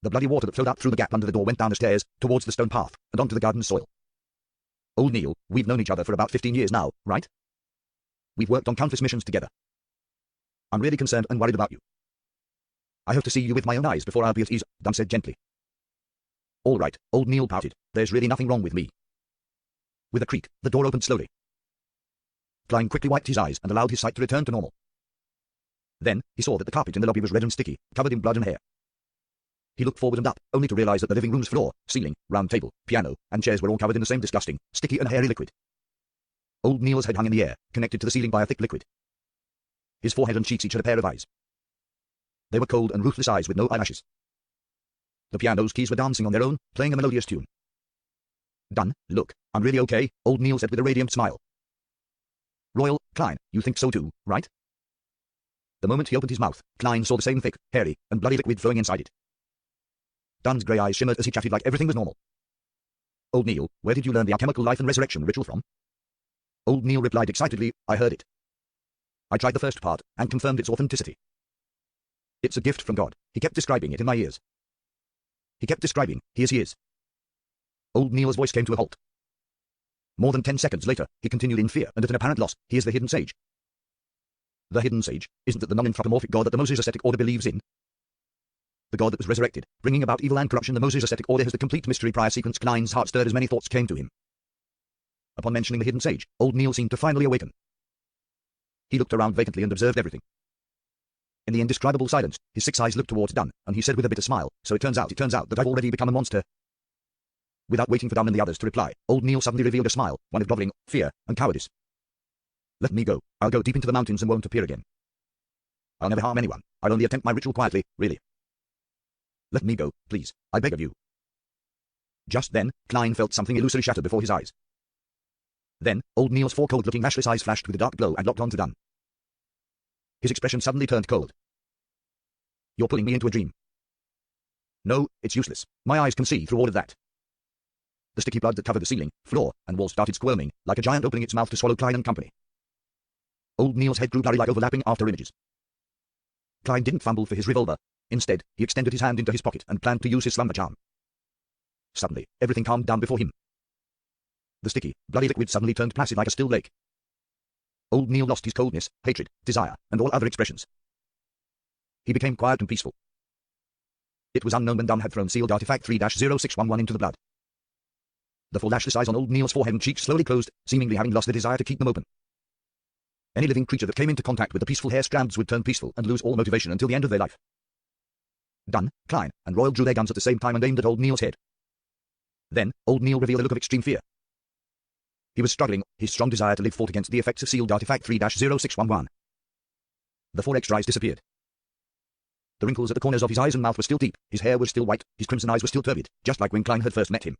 The bloody water that flowed out through the gap under the door went down the stairs, towards the stone path, and onto the garden soil. "Old Neil, we've known each other for about 15 years now, right? We've worked on countless missions together. I'm really concerned and worried about you. I hope to see you with my own eyes before I'll be at ease," Dunn said gently. "All right," Old Neil pouted. "There's really nothing wrong with me." With a creak, the door opened slowly. Klein quickly wiped his eyes and allowed his sight to return to normal. Then, he saw that the carpet in the lobby was red and sticky, covered in blood and hair. He looked forward and up, only to realize that the living room's floor, ceiling, round table, piano, and chairs were all covered in the same disgusting, sticky and hairy liquid. Old Neil's head hung in the air, connected to the ceiling by a thick liquid. His forehead and cheeks each had a pair of eyes. They were cold and ruthless eyes with no eyelashes. The piano's keys were dancing on their own, playing a melodious tune. Dunn, look, I'm really okay, old Neil said with a radiant smile. Royal, Klein, you think so too, right? The moment he opened his mouth, Klein saw the same thick, hairy, and bloody liquid flowing inside it. Dunn's grey eyes shimmered as he chatted like everything was normal. Old Neil, where did you learn the alchemical life and resurrection ritual from? Old Neil replied excitedly, I heard it. I tried the first part, and confirmed its authenticity. It's a gift from God. He kept describing it in my ears. He kept describing, he is. Old Neil's voice came to a halt. More than 10 seconds later, he continued in fear and at an apparent loss, he is the hidden sage. The hidden sage, isn't that the non-anthropomorphic God that the Moses ascetic order believes in? The God that was resurrected, bringing about evil and corruption. The Moses ascetic order has the complete mystery prior sequence. Klein's heart stirred as many thoughts came to him. Upon mentioning the hidden sage, old Neil seemed to finally awaken. He looked around vacantly and observed everything. In the indescribable silence, his 6 eyes looked towards Dunn, and he said with a bitter smile, so it turns out that I've already become a monster. Without waiting for Dunn and the others to reply, old Neil suddenly revealed a smile, one of groveling, fear, and cowardice. Let me go. I'll go deep into the mountains and won't appear again. I'll never harm anyone. I'll only attempt my ritual quietly, really. Let me go, please. I beg of you. Just then, Klein felt something illusory shatter before his eyes. Then, old Neil's 4 cold-looking lashless eyes flashed with a dark glow and locked onto Dunn. His expression suddenly turned cold. You're pulling me into a dream. No, it's useless. My eyes can see through all of that. The sticky blood that covered the ceiling, floor, and walls started squirming, like a giant opening its mouth to swallow Klein and company. Old Neil's head grew blurry like overlapping after images. Klein didn't fumble for his revolver. Instead, he extended his hand into his pocket and planned to use his slumber charm. Suddenly, everything calmed down before him. The sticky, bloody liquid suddenly turned placid like a still lake. Old Neil lost his coldness, hatred, desire, and all other expressions. He became quiet and peaceful. It was unknown when Dunn had thrown sealed artifact 3-0611 into the blood. The 4 lashless eyes on old Neil's forehead and cheeks slowly closed, seemingly having lost the desire to keep them open. Any living creature that came into contact with the peaceful hair strands would turn peaceful and lose all motivation until the end of their life. Dunn, Klein, and Royal drew their guns at the same time and aimed at old Neil's head. Then, old Neil revealed a look of extreme fear. He was struggling, his strong desire to live fought against the effects of sealed artifact 3-0611. The 4 extra eyes disappeared. The wrinkles at the corners of his eyes and mouth were still deep, his hair was still white, his crimson eyes were still turbid, just like when Klein had first met him.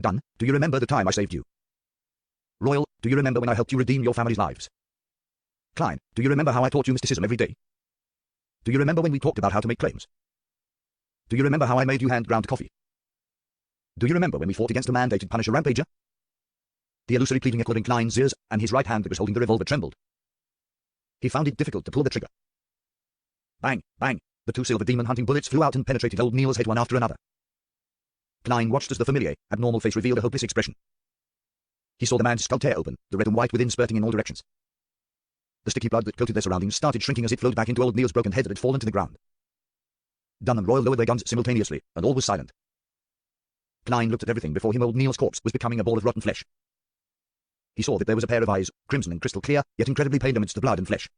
Dunn, do you remember the time I saved you? Royal, do you remember when I helped you redeem your family's lives? Klein, do you remember how I taught you mysticism every day? Do you remember when we talked about how to make claims? Do you remember how I made you hand ground coffee? Do you remember when we fought against a mandated Punisher rampager? The illusory pleading echoed in Klein's ears, and his right hand that was holding the revolver trembled. He found it difficult to pull the trigger. Bang, bang, the 2 silver demon-hunting bullets flew out and penetrated old Neil's head one after another. Klein watched as the familiar, abnormal face revealed a hopeless expression. He saw the man's skull tear open, the red and white within spurting in all directions. The sticky blood that coated their surroundings started shrinking as it flowed back into old Neil's broken head that had fallen to the ground. Dunn and Royal lowered their guns simultaneously, and all was silent. Klein looked at everything before him. Old Neil's corpse was becoming a ball of rotten flesh. He saw that there was a pair of eyes, crimson and crystal clear, yet incredibly pale amidst the blood and flesh.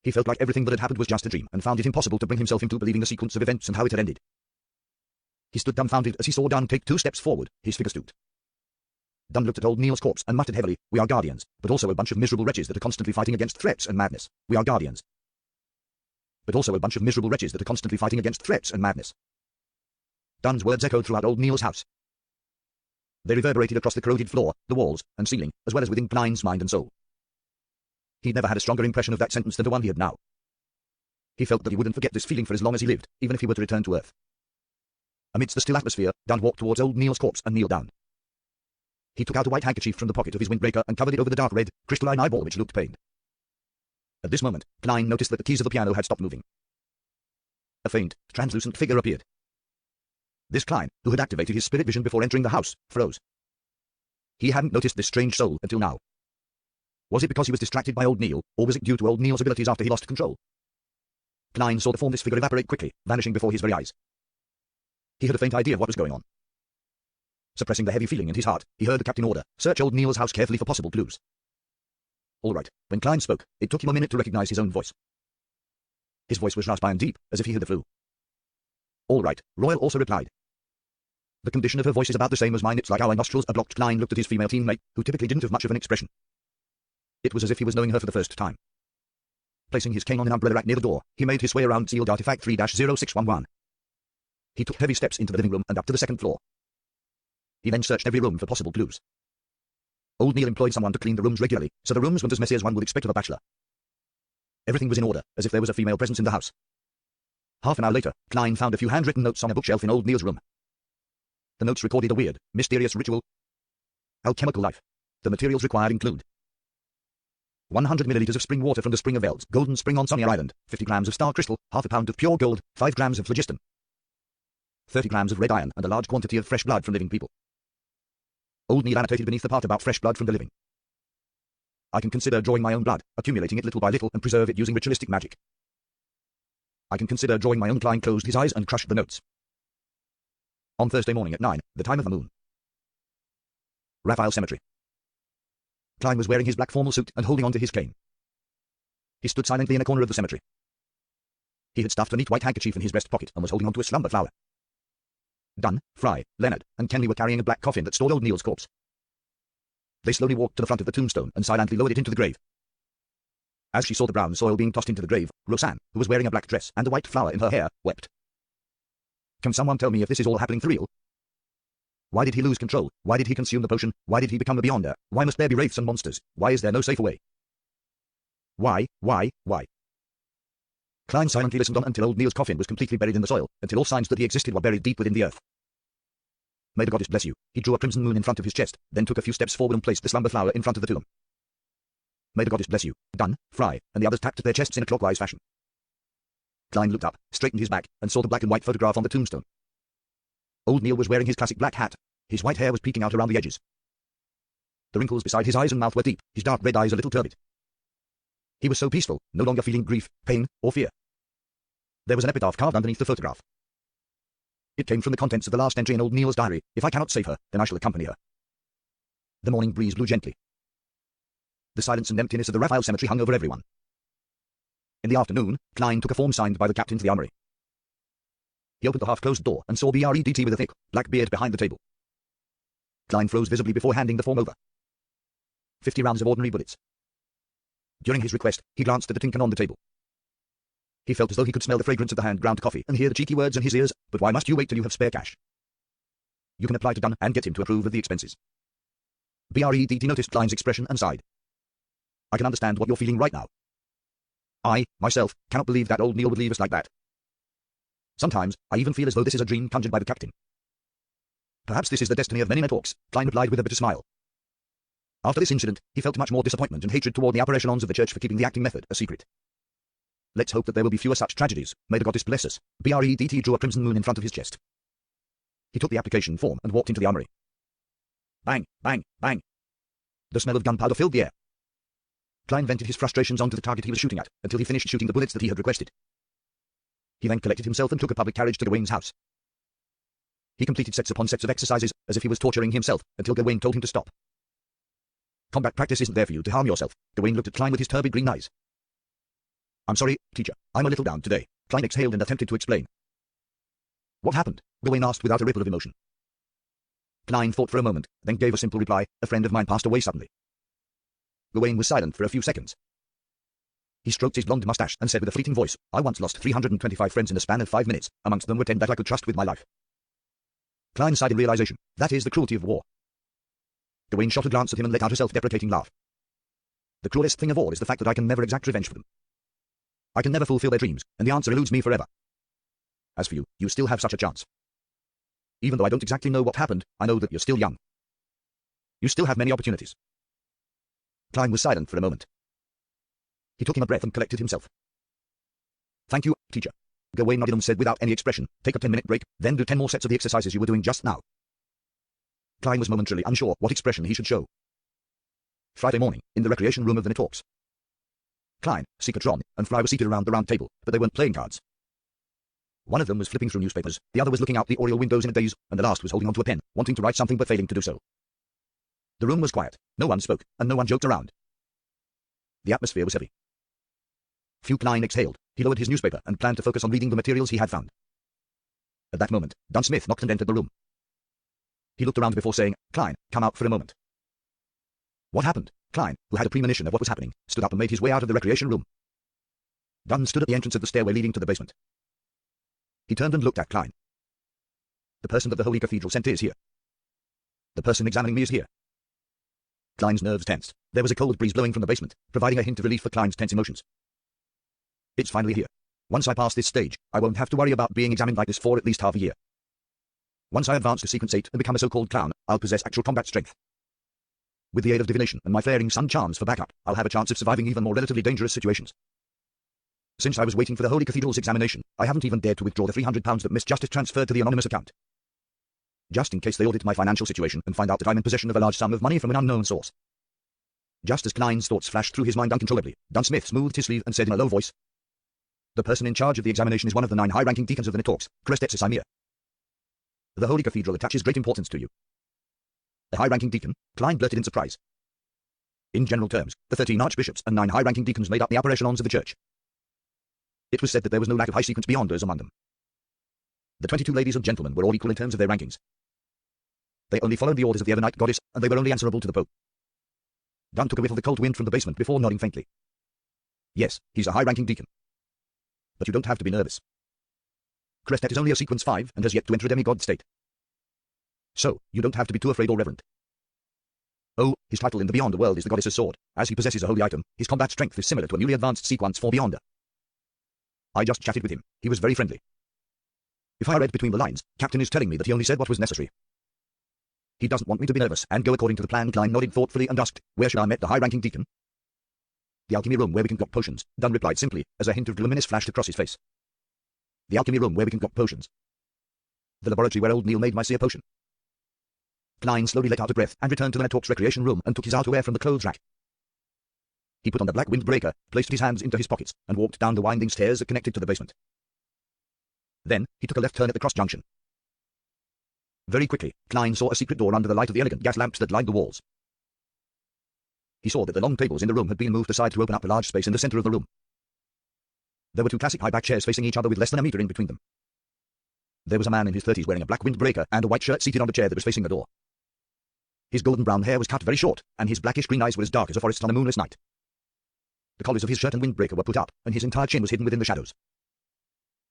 He felt like everything that had happened was just a dream, and found it impossible to bring himself into believing the sequence of events and how it had ended. He stood dumbfounded as he saw Dunn take 2 steps forward, his figure stooped. Dunn looked at old Neil's corpse and muttered heavily, we are guardians, but also a bunch of miserable wretches that are constantly fighting against threats and madness. We are guardians. But also a bunch of miserable wretches that are constantly fighting against threats and madness. Dunn's words echoed throughout old Neil's house. They reverberated across the corroded floor, the walls, and ceiling, as well as within Klein's mind and soul. He'd never had a stronger impression of that sentence than the one he had now. He felt that he wouldn't forget this feeling for as long as he lived, even if he were to return to Earth. Amidst the still atmosphere, Dunn walked towards old Neil's corpse and kneeled down. He took out a white handkerchief from the pocket of his windbreaker and covered it over the dark red, crystalline eyeball which looked pained. At this moment, Klein noticed that the keys of the piano had stopped moving. A faint, translucent figure appeared. This Klein, who had activated his spirit vision before entering the house, froze. He hadn't noticed this strange soul until now. Was it because he was distracted by old Neil, or was it due to old Neil's abilities after he lost control? Klein saw the formless figure evaporate quickly, vanishing before his very eyes. He had a faint idea of what was going on. Suppressing the heavy feeling in his heart, he heard the captain order, search old Neil's house carefully for possible clues. All right. When Klein spoke, it took him a minute to recognize his own voice. His voice was raspy and deep, as if he had the flu. All right, Royal also replied. The condition of her voice is about the same as mine. It's like our nostrils are blocked. Klein looked at his female teammate, who typically didn't have much of an expression. It was as if he was knowing her for the first time. Placing his cane on an umbrella rack near the door, he made his way around sealed artifact 3-0611. He took heavy steps into the living room and up to the second floor. He then searched every room for possible clues. Old Neil employed someone to clean the rooms regularly, so the rooms weren't as messy as one would expect of a bachelor. Everything was in order, as if there was a female presence in the house. Half an hour later, Klein found a few handwritten notes on a bookshelf in old Neil's room. The notes recorded a weird, mysterious ritual. Alchemical life. The materials required include 100 milliliters of spring water from the Spring of Elves, Golden Spring on Sonia Island, 50 grams of star crystal, half a pound of pure gold, 5 grams of phlogiston, 30 grams of red iron, and a large quantity of fresh blood from living people. Old Neil annotated beneath the part about fresh blood from the living. I can consider drawing my own blood, accumulating it little by little, and preserve it using ritualistic magic. I can consider drawing my own. Klein closed his eyes and crushed the notes. On Thursday morning at 9, the time of the moon. Raphael Cemetery. Klein was wearing his black formal suit and holding onto his cane. He stood silently in a corner of the cemetery. He had stuffed a neat white handkerchief in his breast pocket and was holding onto a slumber flower. Dunn, Fry, Leonard, and Kenley were carrying a black coffin that stored old Neil's corpse. They slowly walked to the front of the tombstone and silently lowered it into the grave. As she saw the brown soil being tossed into the grave, Roseanne, who was wearing a black dress and a white flower in her hair, wept. Can someone tell me if this is all happening for real? Why did he lose control? Why did he consume the potion? Why did he become a Beyonder? Why must there be wraiths and monsters? Why is there no safer way? Why? Klein silently listened on until old Neil's coffin was completely buried in the soil, until all signs that he existed were buried deep within the earth. May the goddess bless you. He drew a crimson moon in front of his chest, then took a few steps forward and placed the slumber flower in front of the tomb. May the goddess bless you. Dunn, Fry, and the others tapped their chests in a clockwise fashion. Klein looked up, straightened his back, and saw the black and white photograph on the tombstone. Old Neil was wearing his classic black hat. His white hair was peeking out around the edges. The wrinkles beside his eyes and mouth were deep, his dark red eyes a little turbid. He was so peaceful, no longer feeling grief, pain, or fear. There was an epitaph carved underneath the photograph. It came from the contents of the last entry in old Neil's diary. If I cannot save her, then I shall accompany her. The morning breeze blew gently. The silence and emptiness of the Raphael Cemetery hung over everyone. In the afternoon, Klein took a form signed by the captain to the armory. He opened the half-closed door and saw BREDT with a thick, black beard behind the table. Klein froze visibly before handing the form over. 50 rounds of ordinary bullets. During his request, he glanced at the tin can on the table. He felt as though he could smell the fragrance of the hand-ground coffee and hear the cheeky words in his ears, but why must you wait till you have spare cash? You can apply to Dunn and get him to approve of the expenses. BREDT noticed Klein's expression and sighed. I can understand what you're feeling right now. I, myself, cannot believe that old Neil would leave us like that. Sometimes, I even feel as though this is a dream conjured by the captain. Perhaps this is the destiny of many Nighthawks, Klein replied with a bitter smile. After this incident, he felt much more disappointment and hatred toward the upper echelons of the church for keeping the acting method a secret. Let's hope that there will be fewer such tragedies. May the goddess bless us. BREDT drew a crimson moon in front of his chest. He took the application form and walked into the armory. Bang, bang, bang. The smell of gunpowder filled the air. Klein vented his frustrations onto the target he was shooting at, until he finished shooting the bullets that he had requested. He then collected himself and took a public carriage to Gawain's house. He completed sets upon sets of exercises, as if he was torturing himself, until Gawain told him to stop. Combat practice isn't there for you to harm yourself. Gawain looked at Klein with his turbid green eyes. I'm sorry, teacher. I'm a little down today. Klein exhaled and attempted to explain. What happened? Gawain asked without a ripple of emotion. Klein thought for a moment, then gave a simple reply. A friend of mine passed away suddenly. Gawain was silent for a few seconds. He stroked his blonde mustache and said with a fleeting voice, I once lost 325 friends in the span of 5 minutes. Amongst them were 10 that I could trust with my life. Klein sighed in realization. That is the cruelty of war. Gawain shot a glance at him and let out a self-deprecating laugh. The cruelest thing of all is the fact that I can never exact revenge for them. I can never fulfill their dreams, and the answer eludes me forever. As for you, you still have such a chance. Even though I don't exactly know what happened, I know that you're still young. You still have many opportunities. Klein was silent for a moment. He took in a breath and collected himself. Thank you, teacher. Gawain nodded and said without any expression, take a 10-minute break, then do 10 more sets of the exercises you were doing just now. Klein was momentarily unsure what expression he should show. Friday morning, in the recreation room of the Nighthawks. Klein, Secret Ron, and Fry were seated around the round table, but they weren't playing cards. One of them was flipping through newspapers, the other was looking out the oriel windows in a daze, and the last was holding onto a pen, wanting to write something but failing to do so. The room was quiet, no one spoke, and no one joked around. The atmosphere was heavy. Few Klein exhaled. He lowered his newspaper and planned to focus on reading the materials he had found. At that moment, Dunn Smith knocked and entered the room. He looked around before saying, Klein, come out for a moment. What happened? Klein, who had a premonition of what was happening, stood up and made his way out of the recreation room. Dunn stood at the entrance of the stairway leading to the basement. He turned and looked at Klein. The person that the Holy Cathedral sent is here. The person examining me is here. Klein's nerves tensed. There was a cold breeze blowing from the basement, providing a hint of relief for Klein's tense emotions. It's finally here. Once I pass this stage, I won't have to worry about being examined like this for at least half a year. Once I advance to Sequence 8 and become a so-called clown, I'll possess actual combat strength. With the aid of divination and my flaring sun charms for backup, I'll have a chance of surviving even more relatively dangerous situations. Since I was waiting for the Holy Cathedral's examination, I haven't even dared to withdraw the £300 that Miss Justice transferred to the anonymous account. Just in case they audit my financial situation and find out that I'm in possession of a large sum of money from an unknown source. Just as Klein's thoughts flashed through his mind uncontrollably, Dunn Smith smoothed his sleeve and said in a low voice, "The person in charge of the examination is one of the 9 high-ranking deacons of the Nitorks, Krestetsis Imir. The Holy Cathedral attaches great importance to you." A high-ranking deacon? Klein blurted in surprise. In general terms, the 13 archbishops and 9 high-ranking deacons made up the upper echelons of the church. It was said that there was no lack of high-sequence beyonders among them. The 22 ladies and gentlemen were all equal in terms of their rankings. They only followed the orders of the Evernight goddess, and they were only answerable to the Pope. Dunn took a whiff of the cold wind from the basement before nodding faintly. Yes, he's a high-ranking deacon. But you don't have to be nervous. Krestet is only a Sequence 5 and has yet to enter a demigod state. So, you don't have to be too afraid or reverent. Oh, his title in the Beyonder world is the Goddess's Sword. As he possesses a holy item, his combat strength is similar to a newly advanced Sequence 4 Beyonder. I just chatted with him. He was very friendly. If I read between the lines, Captain is telling me that he only said what was necessary. He doesn't want me to be nervous and go according to the plan. Klein nodded thoughtfully and asked, "Where should I meet the high-ranking deacon?" "The alchemy room where we concoct potions," Dunn replied simply, as a hint of gloominess flashed across his face. "The alchemy room where we concoct potions." "The laboratory where old Neil made my seer potion." Klein slowly let out a breath and returned to the Nitorks recreation room and took his outerwear from the clothes rack. He put on the black windbreaker, placed his hands into his pockets, and walked down the winding stairs that connected to the basement. Then, he took a left turn at the cross-junction. Very quickly, Klein saw a secret door under the light of the elegant gas lamps that lined the walls. He saw that the long tables in the room had been moved aside to open up a large space in the center of the room. There were 2 classic high-back chairs facing each other with less than a meter in between them. There was a man in his 30s wearing a black windbreaker and a white shirt seated on the chair that was facing the door. His golden brown hair was cut very short, and his blackish-green eyes were as dark as a forest on a moonless night. The collars of his shirt and windbreaker were put up, and his entire chin was hidden within the shadows.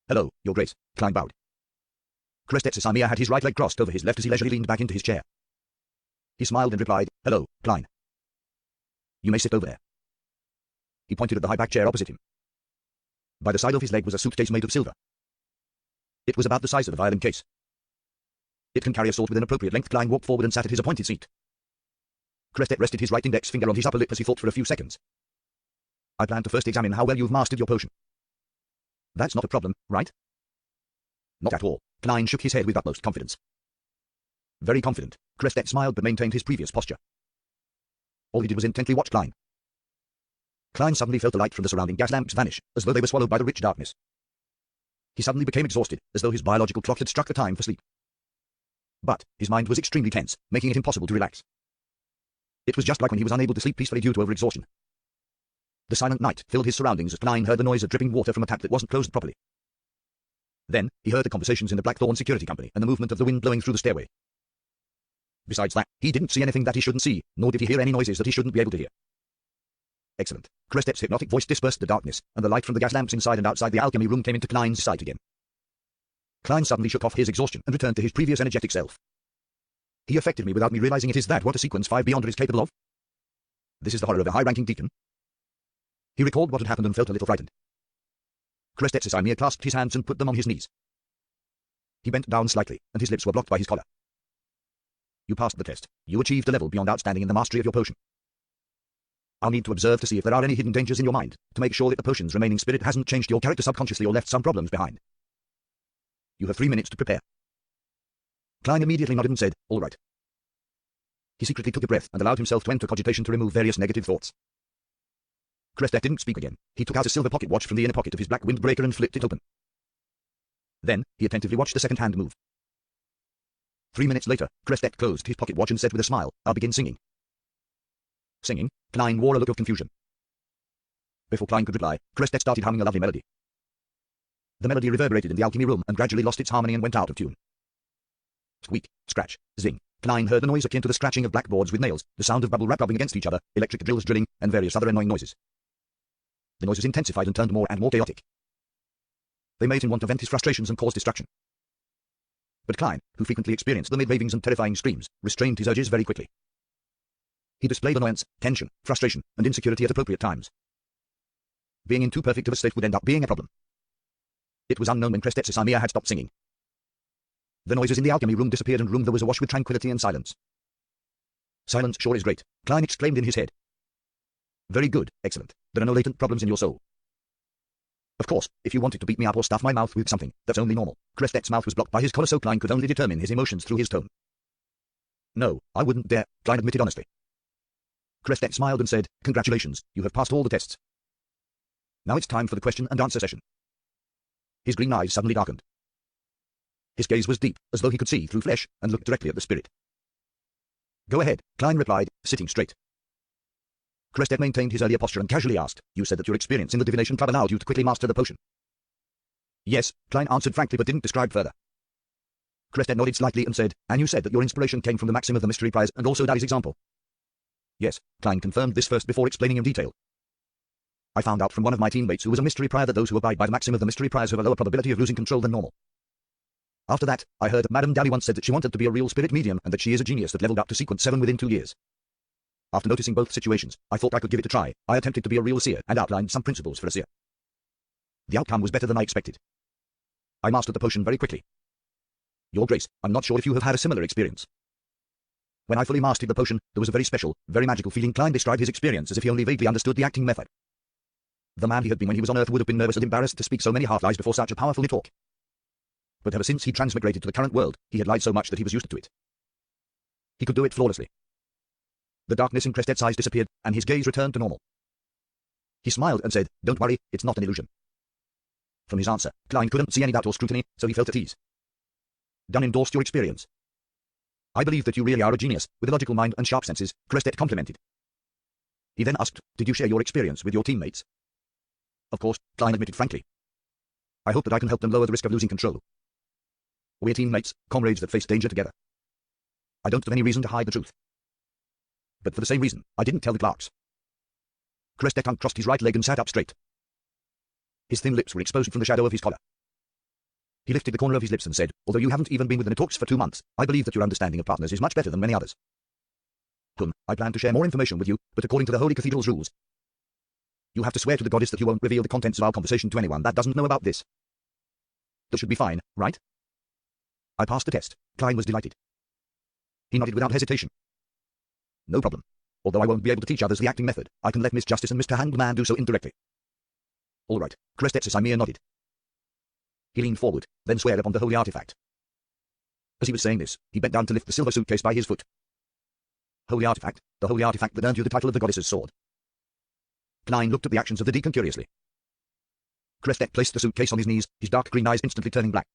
"Hello, Your Grace," Klein bowed. Krestetsis Imir had his right leg crossed over his left as he leisurely leaned back into his chair. He smiled and replied, "Hello, Klein. You may sit over there." He pointed at the high-back chair opposite him. By the side of his leg was a suitcase made of silver. It was about the size of a violin case. It can carry a sword within appropriate length. Klein walked forward and sat at his appointed seat. Krestet rested his right index finger on his upper lip as he thought for a few seconds. "I plan to first examine how well you've mastered your potion." "That's not a problem, right?" "Not at all." Klein shook his head with utmost confidence. "Very confident." Krestet smiled but maintained his previous posture. All he did was intently watch Klein. Klein suddenly felt the light from the surrounding gas lamps vanish, as though they were swallowed by the rich darkness. He suddenly became exhausted, as though his biological clock had struck the time for sleep. But his mind was extremely tense, making it impossible to relax. It was just like when he was unable to sleep peacefully due to overexhaustion. The silent night filled his surroundings as Klein heard the noise of dripping water from a tap that wasn't closed properly. Then, he heard the conversations in the Blackthorn Security Company and the movement of the wind blowing through the stairway. Besides that, he didn't see anything that he shouldn't see, nor did he hear any noises that he shouldn't be able to hear. Excellent. Krestet's hypnotic voice dispersed the darkness, and the light from the gas lamps inside and outside the alchemy room came into Klein's sight again. Klein suddenly shook off his exhaustion and returned to his previous energetic self. "He affected me without me realizing it. Is that what a Sequence 5 Beyonder is capable of? This is the horror of a high-ranking deacon." He recalled what had happened and felt a little frightened. Krestetsis Imir clasped his hands and put them on his knees. He bent down slightly, and his lips were blocked by his collar. "You passed the test. You achieved a level beyond outstanding in the mastery of your potion. I'll need to observe to see if there are any hidden dangers in your mind, to make sure that the potion's remaining spirit hasn't changed your character subconsciously or left some problems behind. You have 3 minutes to prepare." Klein immediately nodded and said, "All right." He secretly took a breath and allowed himself to enter cogitation to remove various negative thoughts. Krestet didn't speak again. He took out a silver pocket watch from the inner pocket of his black windbreaker and flipped it open. Then, he attentively watched the second hand move. 3 minutes later, Krestet closed his pocket watch and said with a smile, "I'll begin singing." Singing? Klein wore a look of confusion. Before Klein could reply, Krestet started humming a lovely melody. The melody reverberated in the alchemy room and gradually lost its harmony and went out of tune. Squeak, scratch, zing. Klein heard the noise akin to the scratching of blackboards with nails, the sound of bubble wrap rubbing against each other, electric drills drilling, and various other annoying noises. The noises intensified and turned more and more chaotic. They made him want to vent his frustrations and cause destruction. But Klein, who frequently experienced the mid-ravings and terrifying screams, restrained his urges very quickly. He displayed annoyance, tension, frustration, and insecurity at appropriate times. Being in too perfect of a state would end up being a problem. It was unknown when Krestetsis Armia had stopped singing. The noises in the alchemy room disappeared and room there was awash with tranquility and silence. Silence sure is great, Klein exclaimed in his head. Very good, excellent. There are no latent problems in your soul. Of course, if you wanted to beat me up or stuff my mouth with something, that's only normal. Krestet's mouth was blocked by his collar so Klein could only determine his emotions through his tone. No, I wouldn't dare, Klein admitted honestly. Krestet smiled and said, congratulations, you have passed all the tests. Now it's time for the question and answer session. His green eyes suddenly darkened. His gaze was deep, as though he could see through flesh, and looked directly at the spirit. Go ahead, Klein replied, sitting straight. Krestet maintained his earlier posture and casually asked, you said that your experience in the Divination Club allowed you to quickly master the potion. Yes, Klein answered frankly but didn't describe further. Krestet nodded slightly and said, and you said that your inspiration came from the maxim of the Mystery Prize and also Daddy's example. Yes, Klein confirmed this first before explaining in detail. I found out from one of my teammates who was a Mystery Prior that those who abide by the maxim of the Mystery Prize have a lower probability of losing control than normal. After that, I heard that Madame Dally once said that she wanted to be a real spirit medium and that she is a genius that leveled up to sequence 7 within 2 years. After noticing both situations, I thought I could give it a try. I attempted to be a real seer and outlined some principles for a seer. The outcome was better than I expected. I mastered the potion very quickly. Your Grace, I'm not sure if you have had a similar experience. When I fully mastered the potion, there was a very special, very magical feeling. Klein described his experience as if he only vaguely understood the acting method. The man he had been when he was on Earth would have been nervous and embarrassed to speak so many half-lies before such a powerful talk. But ever since he transmigrated to the current world, he had lied so much that he was used to it. He could do it flawlessly. The darkness in Krestet's eyes disappeared, and his gaze returned to normal. He smiled and said, don't worry, it's not an illusion. From his answer, Klein couldn't see any doubt or scrutiny, so he felt at ease. Dunn endorsed your experience. I believe that you really are a genius, with a logical mind and sharp senses, Krestet complimented. He then asked, did you share your experience with your teammates? Of course, Klein admitted frankly. I hope that I can help them lower the risk of losing control. We're teammates, comrades that face danger together. I don't have any reason to hide the truth. But for the same reason, I didn't tell the clerks. Krestet uncrossed his right leg and sat up straight. His thin lips were exposed from the shadow of his collar. He lifted the corner of his lips and said, although you haven't even been with the Nitorks for 2 months, I believe that your understanding of partners is much better than many others. I plan to share more information with you, but according to the Holy Cathedral's rules, you have to swear to the goddess that you won't reveal the contents of our conversation to anyone that doesn't know about this. That should be fine, right? I passed the test. Klein was delighted. He nodded without hesitation. No problem. Although I won't be able to teach others the acting method, I can let Miss Justice and Mr. Hangman do so indirectly. All right, Krestetsis Armia nodded. He leaned forward, then swear upon the holy artifact. As he was saying this, he bent down to lift the silver suitcase by his foot. Holy artifact, the holy artifact that earned you the title of the goddess's sword. Klein looked at the actions of the deacon curiously. Krestet placed the suitcase on his knees, his dark green eyes instantly turning black.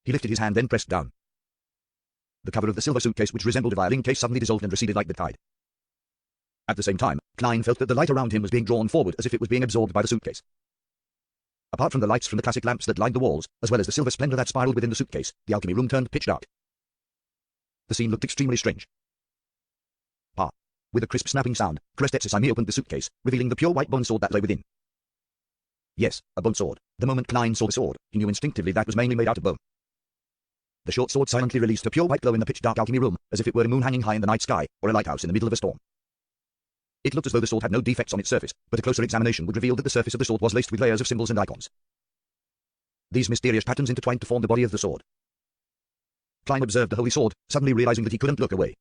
He lifted his hand, then pressed down. The cover of the silver suitcase, which resembled a violin case, suddenly dissolved and receded like the tide. At the same time, Klein felt that the light around him was being drawn forward as if it was being absorbed by the suitcase. Apart from the lights from the classic lamps that lined the walls, as well as the silver splendor that spiraled within the suitcase, the alchemy room turned pitch dark. The scene looked extremely strange. With a crisp snapping sound, Krestetsis Armia opened the suitcase, revealing the pure white bone sword that lay within. Yes, a bone sword. The moment Klein saw the sword, he knew instinctively that was mainly made out of bone. The short sword silently released a pure white glow in the pitch-dark alchemy room, as if it were a moon hanging high in the night sky, or a lighthouse in the middle of a storm. It looked as though the sword had no defects on its surface, but a closer examination would reveal that the surface of the sword was laced with layers of symbols and icons. These mysterious patterns intertwined to form the body of the sword. Klein observed the holy sword, suddenly realizing that he couldn't look away.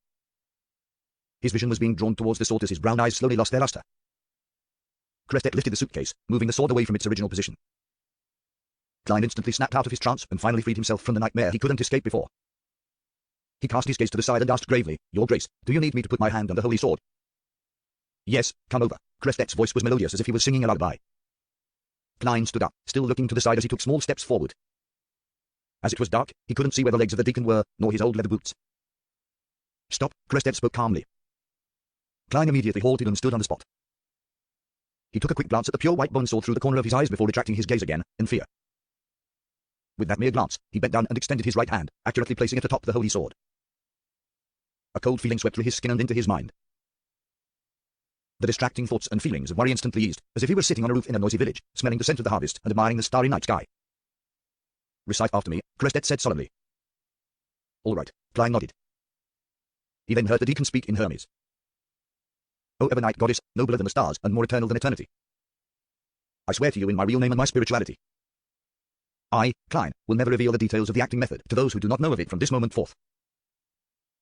His vision was being drawn towards the sword as his brown eyes slowly lost their luster. Krestet lifted the suitcase, moving the sword away from its original position. Klein instantly snapped out of his trance and finally freed himself from the nightmare he couldn't escape before. He cast his gaze to the side and asked gravely, Your Grace, do you need me to put my hand on the holy sword? Yes, come over. Krestet's voice was melodious as if he was singing a lullaby. Klein stood up, still looking to the side as he took small steps forward. As it was dark, he couldn't see where the legs of the deacon were, nor his old leather boots. Stop, Krestet spoke calmly. Klein immediately halted and stood on the spot. He took a quick glance at the pure white bone sword through the corner of his eyes before retracting his gaze again, in fear. With that mere glance, he bent down and extended his right hand, accurately placing it atop the holy sword. A cold feeling swept through his skin and into his mind. The distracting thoughts and feelings of worry instantly eased, as if he were sitting on a roof in a noisy village, smelling the scent of the harvest and admiring the starry night sky. "Recite after me," Crestet said solemnly. "All right," Klein nodded. He then heard the deacon speak in Hermes. "O Ebonite goddess, nobler than the stars and more eternal than eternity. I swear to you in my real name and my spirituality. I, Klein, will never reveal the details of the acting method to those who do not know of it from this moment forth.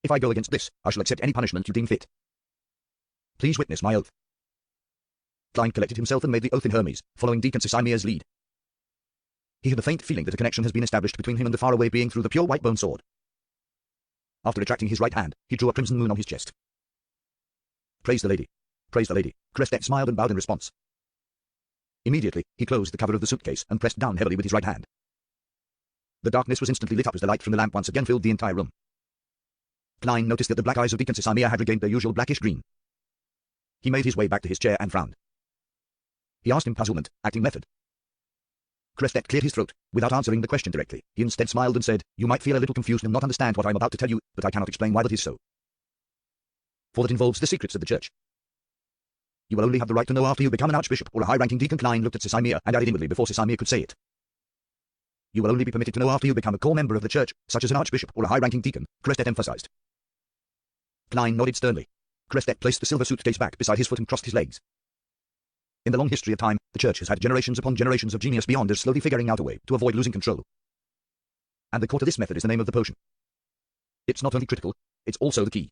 If I go against this, I shall accept any punishment you deem fit. Please witness my oath." Klein collected himself and made the oath in Hermes, following Deacon Sisimia's lead. He had a faint feeling that a connection has been established between him and the faraway being through the pure white bone sword. After retracting his right hand, he drew a crimson moon on his chest. "Praise the lady. Praise the lady." Crestet smiled and bowed in response. Immediately, he closed the cover of the suitcase and pressed down heavily with his right hand. The darkness was instantly lit up as the light from the lamp once again filled the entire room. Klein noticed that the black eyes of Deacon Sisimia had regained their usual blackish green. He made his way back to his chair and frowned. He asked in puzzlement, "Acting method?" Crestet cleared his throat. Without answering the question directly, he instead smiled and said, "You might feel a little confused and not understand what I am about to tell you, but I cannot explain why that is so. For that involves the secrets of the church. You will only have the right to know after you become an archbishop or a high-ranking deacon." Klein looked at Sisimia and added inwardly before Sisimia could say it. "You will only be permitted to know after you become a core member of the church, such as an archbishop or a high-ranking deacon," Crestet emphasized. Klein nodded sternly. Crestet placed the silver suitcase back beside his foot and crossed his legs. In the long history of time, the church has had generations upon generations of genius beyonders slowly figuring out a way to avoid losing control. And the core to this method is the name of the potion. It's not only critical, it's also the key.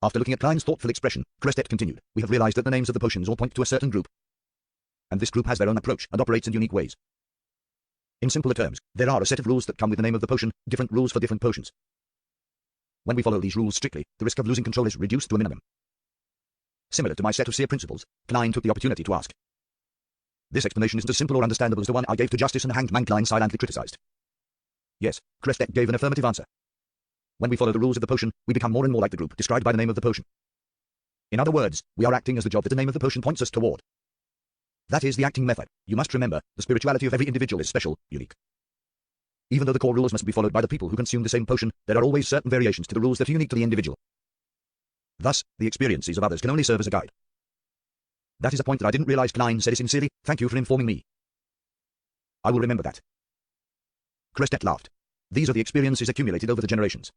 After looking at Klein's thoughtful expression, Crestet continued, "We have realized that the names of the potions all point to a certain group. And this group has their own approach and operates in unique ways. In simpler terms, there are a set of rules that come with the name of the potion, different rules for different potions. When we follow these rules strictly, the risk of losing control is reduced to a minimum." Similar to my set of SEER principles, Klein took the opportunity to ask. "This explanation isn't as simple or understandable as the one I gave to Justice and the Hanged Man," Klein silently criticized. "Yes," Crestet gave an affirmative answer. "When we follow the rules of the potion, we become more and more like the group described by the name of the potion. In other words, we are acting as the job that the name of the potion points us toward. That is the acting method. You must remember, the spirituality of every individual is special, unique. Even though the core rules must be followed by the people who consume the same potion, there are always certain variations to the rules that are unique to the individual. Thus, the experiences of others can only serve as a guide. That is a point that I didn't realize." Klein said sincerely, "Thank you for informing me. I will remember that." Crestet laughed. "These are the experiences accumulated over the generations.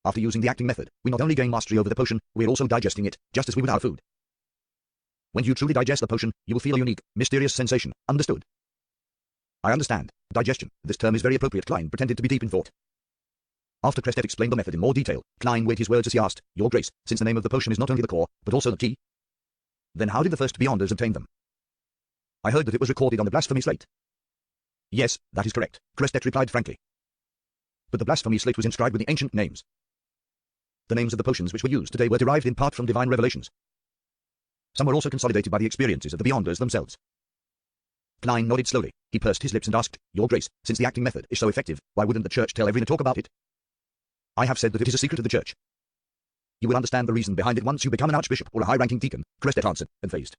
After using the acting method, we not only gain mastery over the potion, we are also digesting it, just as we would our food. When you truly digest the potion, you will feel a unique, mysterious sensation. Understood?" "I understand. Digestion. This term is very appropriate." Klein pretended to be deep in thought. After Crestet explained the method in more detail, Klein weighed his words as he asked, "Your Grace, since the name of the potion is not only the core, but also the key, then how did the first Beyonders obtain them?" "I heard that it was recorded on the blasphemy slate." "Yes, that is correct," Crestet replied frankly. "But the blasphemy slate was inscribed with the ancient names. The names of the potions which were used today were derived in part from divine revelations. Some were also consolidated by the experiences of the Beyonders themselves." Klein nodded slowly. He pursed his lips and asked, "Your Grace, since the acting method is so effective, why wouldn't the church tell everyone to talk about it?" "I have said that it is a secret of the church. You will understand the reason behind it once you become an archbishop or a high-ranking deacon," Crestet answered, and phased.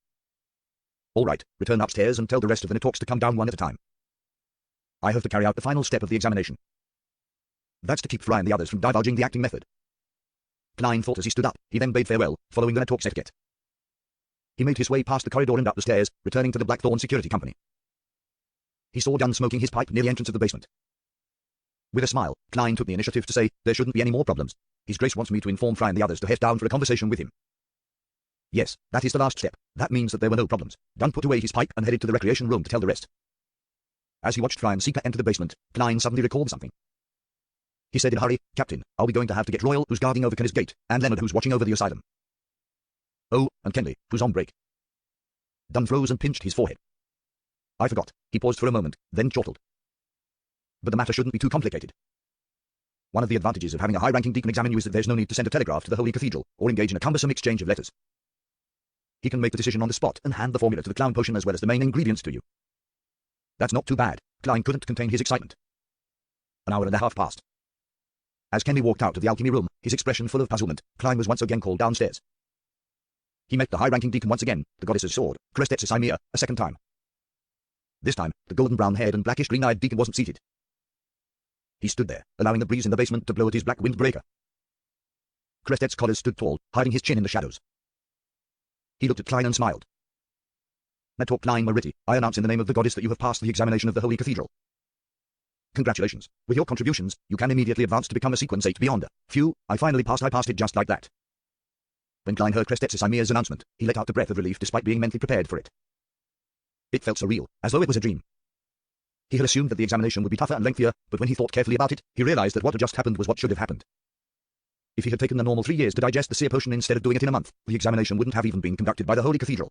"All right, return upstairs and tell the rest of the Nitorks to come down one at a time. I have to carry out the final step of the examination. That's to keep Fry and the others from divulging the acting method." Klein thought as he stood up. He then bade farewell, following the Nitorks etiquette. He made his way past the corridor and up the stairs, returning to the Blackthorn Security Company. He saw Gunn smoking his pipe near the entrance of the basement. With a smile, Klein took the initiative to say, "There shouldn't be any more problems. His Grace wants me to inform Fry and the others to head down for a conversation with him." "Yes, that is the last step. That means that there were no problems." Gunn put away his pipe and headed to the recreation room to tell the rest. As he watched Fry and Seeker enter the basement, Klein suddenly recalled something. He said in a hurry, "Captain, are we going to have to get Royal, who's guarding over Kenny's gate, and Leonard, who's watching over the asylum? Oh, and Kenley, who's on break?" Dunn froze and pinched his forehead. "I forgot." He paused for a moment, then chortled. "But the matter shouldn't be too complicated. One of the advantages of having a high-ranking deacon examine you is that there's no need to send a telegraph to the Holy Cathedral, or engage in a cumbersome exchange of letters. He can make the decision on the spot and hand the formula to the clown potion as well as the main ingredients to you. That's not too bad." Klein couldn't contain his excitement. An hour and a half passed. As Kenley walked out of the alchemy room, his expression full of puzzlement, Klein was once again called downstairs. He met the high-ranking deacon once again, the goddess's sword, Crestet Sisimia, a second time. This time, the golden-brown-haired and blackish-green-eyed deacon wasn't seated. He stood there, allowing the breeze in the basement to blow at his black windbreaker. Crestet's collars stood tall, hiding his chin in the shadows. He looked at Klein and smiled. Talk Klein Mariti, I announce in the name of the goddess that you have passed the examination of the Holy Cathedral. Congratulations. With your contributions, you can immediately advance to become a Sequence 8 Beyonder. Phew, I finally passed. I passed it just like that. When Klein heard Crestet Sisamir's announcement, he let out a breath of relief despite being mentally prepared for it. It felt so real, as though it was a dream. He had assumed that the examination would be tougher and lengthier, but when he thought carefully about it, he realized that what had just happened was what should have happened. If he had taken the normal 3 years to digest the seer potion instead of doing it in a month, the examination wouldn't have even been conducted by the Holy Cathedral.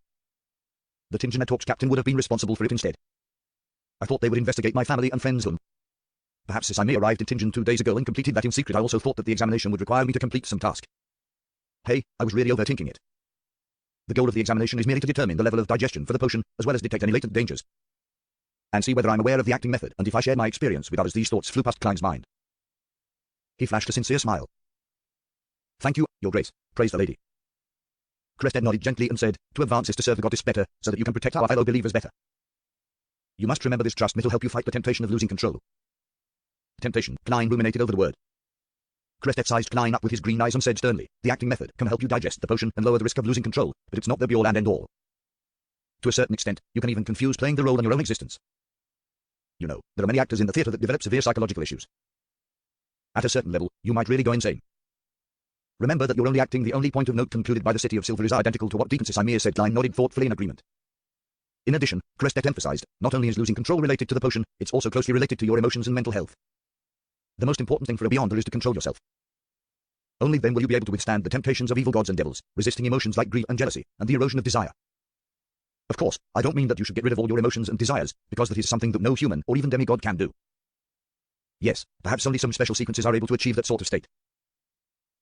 The Tingenetalk's captain would have been responsible for it instead. I thought they would investigate my family and friends' home. Perhaps Sisamir arrived in Tingen 2 days ago and completed that in secret. I also thought that the examination would require me to complete some task. Hey, I was really overthinking it. The goal of the examination is merely to determine the level of digestion for the potion, as well as detect any latent dangers. And see whether I'm aware of the acting method, and if I share my experience with others. These thoughts flew past Klein's mind. He flashed a sincere smile. Thank you, Your Grace, praised the lady. Crested nodded gently and said, to advance is to serve the goddess better, so that you can protect our fellow believers better. You must remember this trust will help you fight the temptation of losing control. Temptation, Klein ruminated over the word. Crestet sized Klein up with his green eyes and said sternly, the acting method can help you digest the potion and lower the risk of losing control, but it's not the be-all and end-all. To a certain extent, you can even confuse playing the role in your own existence. You know, there are many actors in the theatre that develop severe psychological issues. At a certain level, you might really go insane. Remember that you're only acting. The only point of note concluded by the City of Silver is identical to what Deacon Sisamir said. Klein nodded thoughtfully in agreement. In addition, Crestet emphasized, not only is losing control related to the potion, it's also closely related to your emotions and mental health. The most important thing for a Beyonder is to control yourself. Only then will you be able to withstand the temptations of evil gods and devils, resisting emotions like grief and jealousy, and the erosion of desire. Of course, I don't mean that you should get rid of all your emotions and desires, because that is something that no human or even demigod can do. Yes, perhaps only some special sequences are able to achieve that sort of state.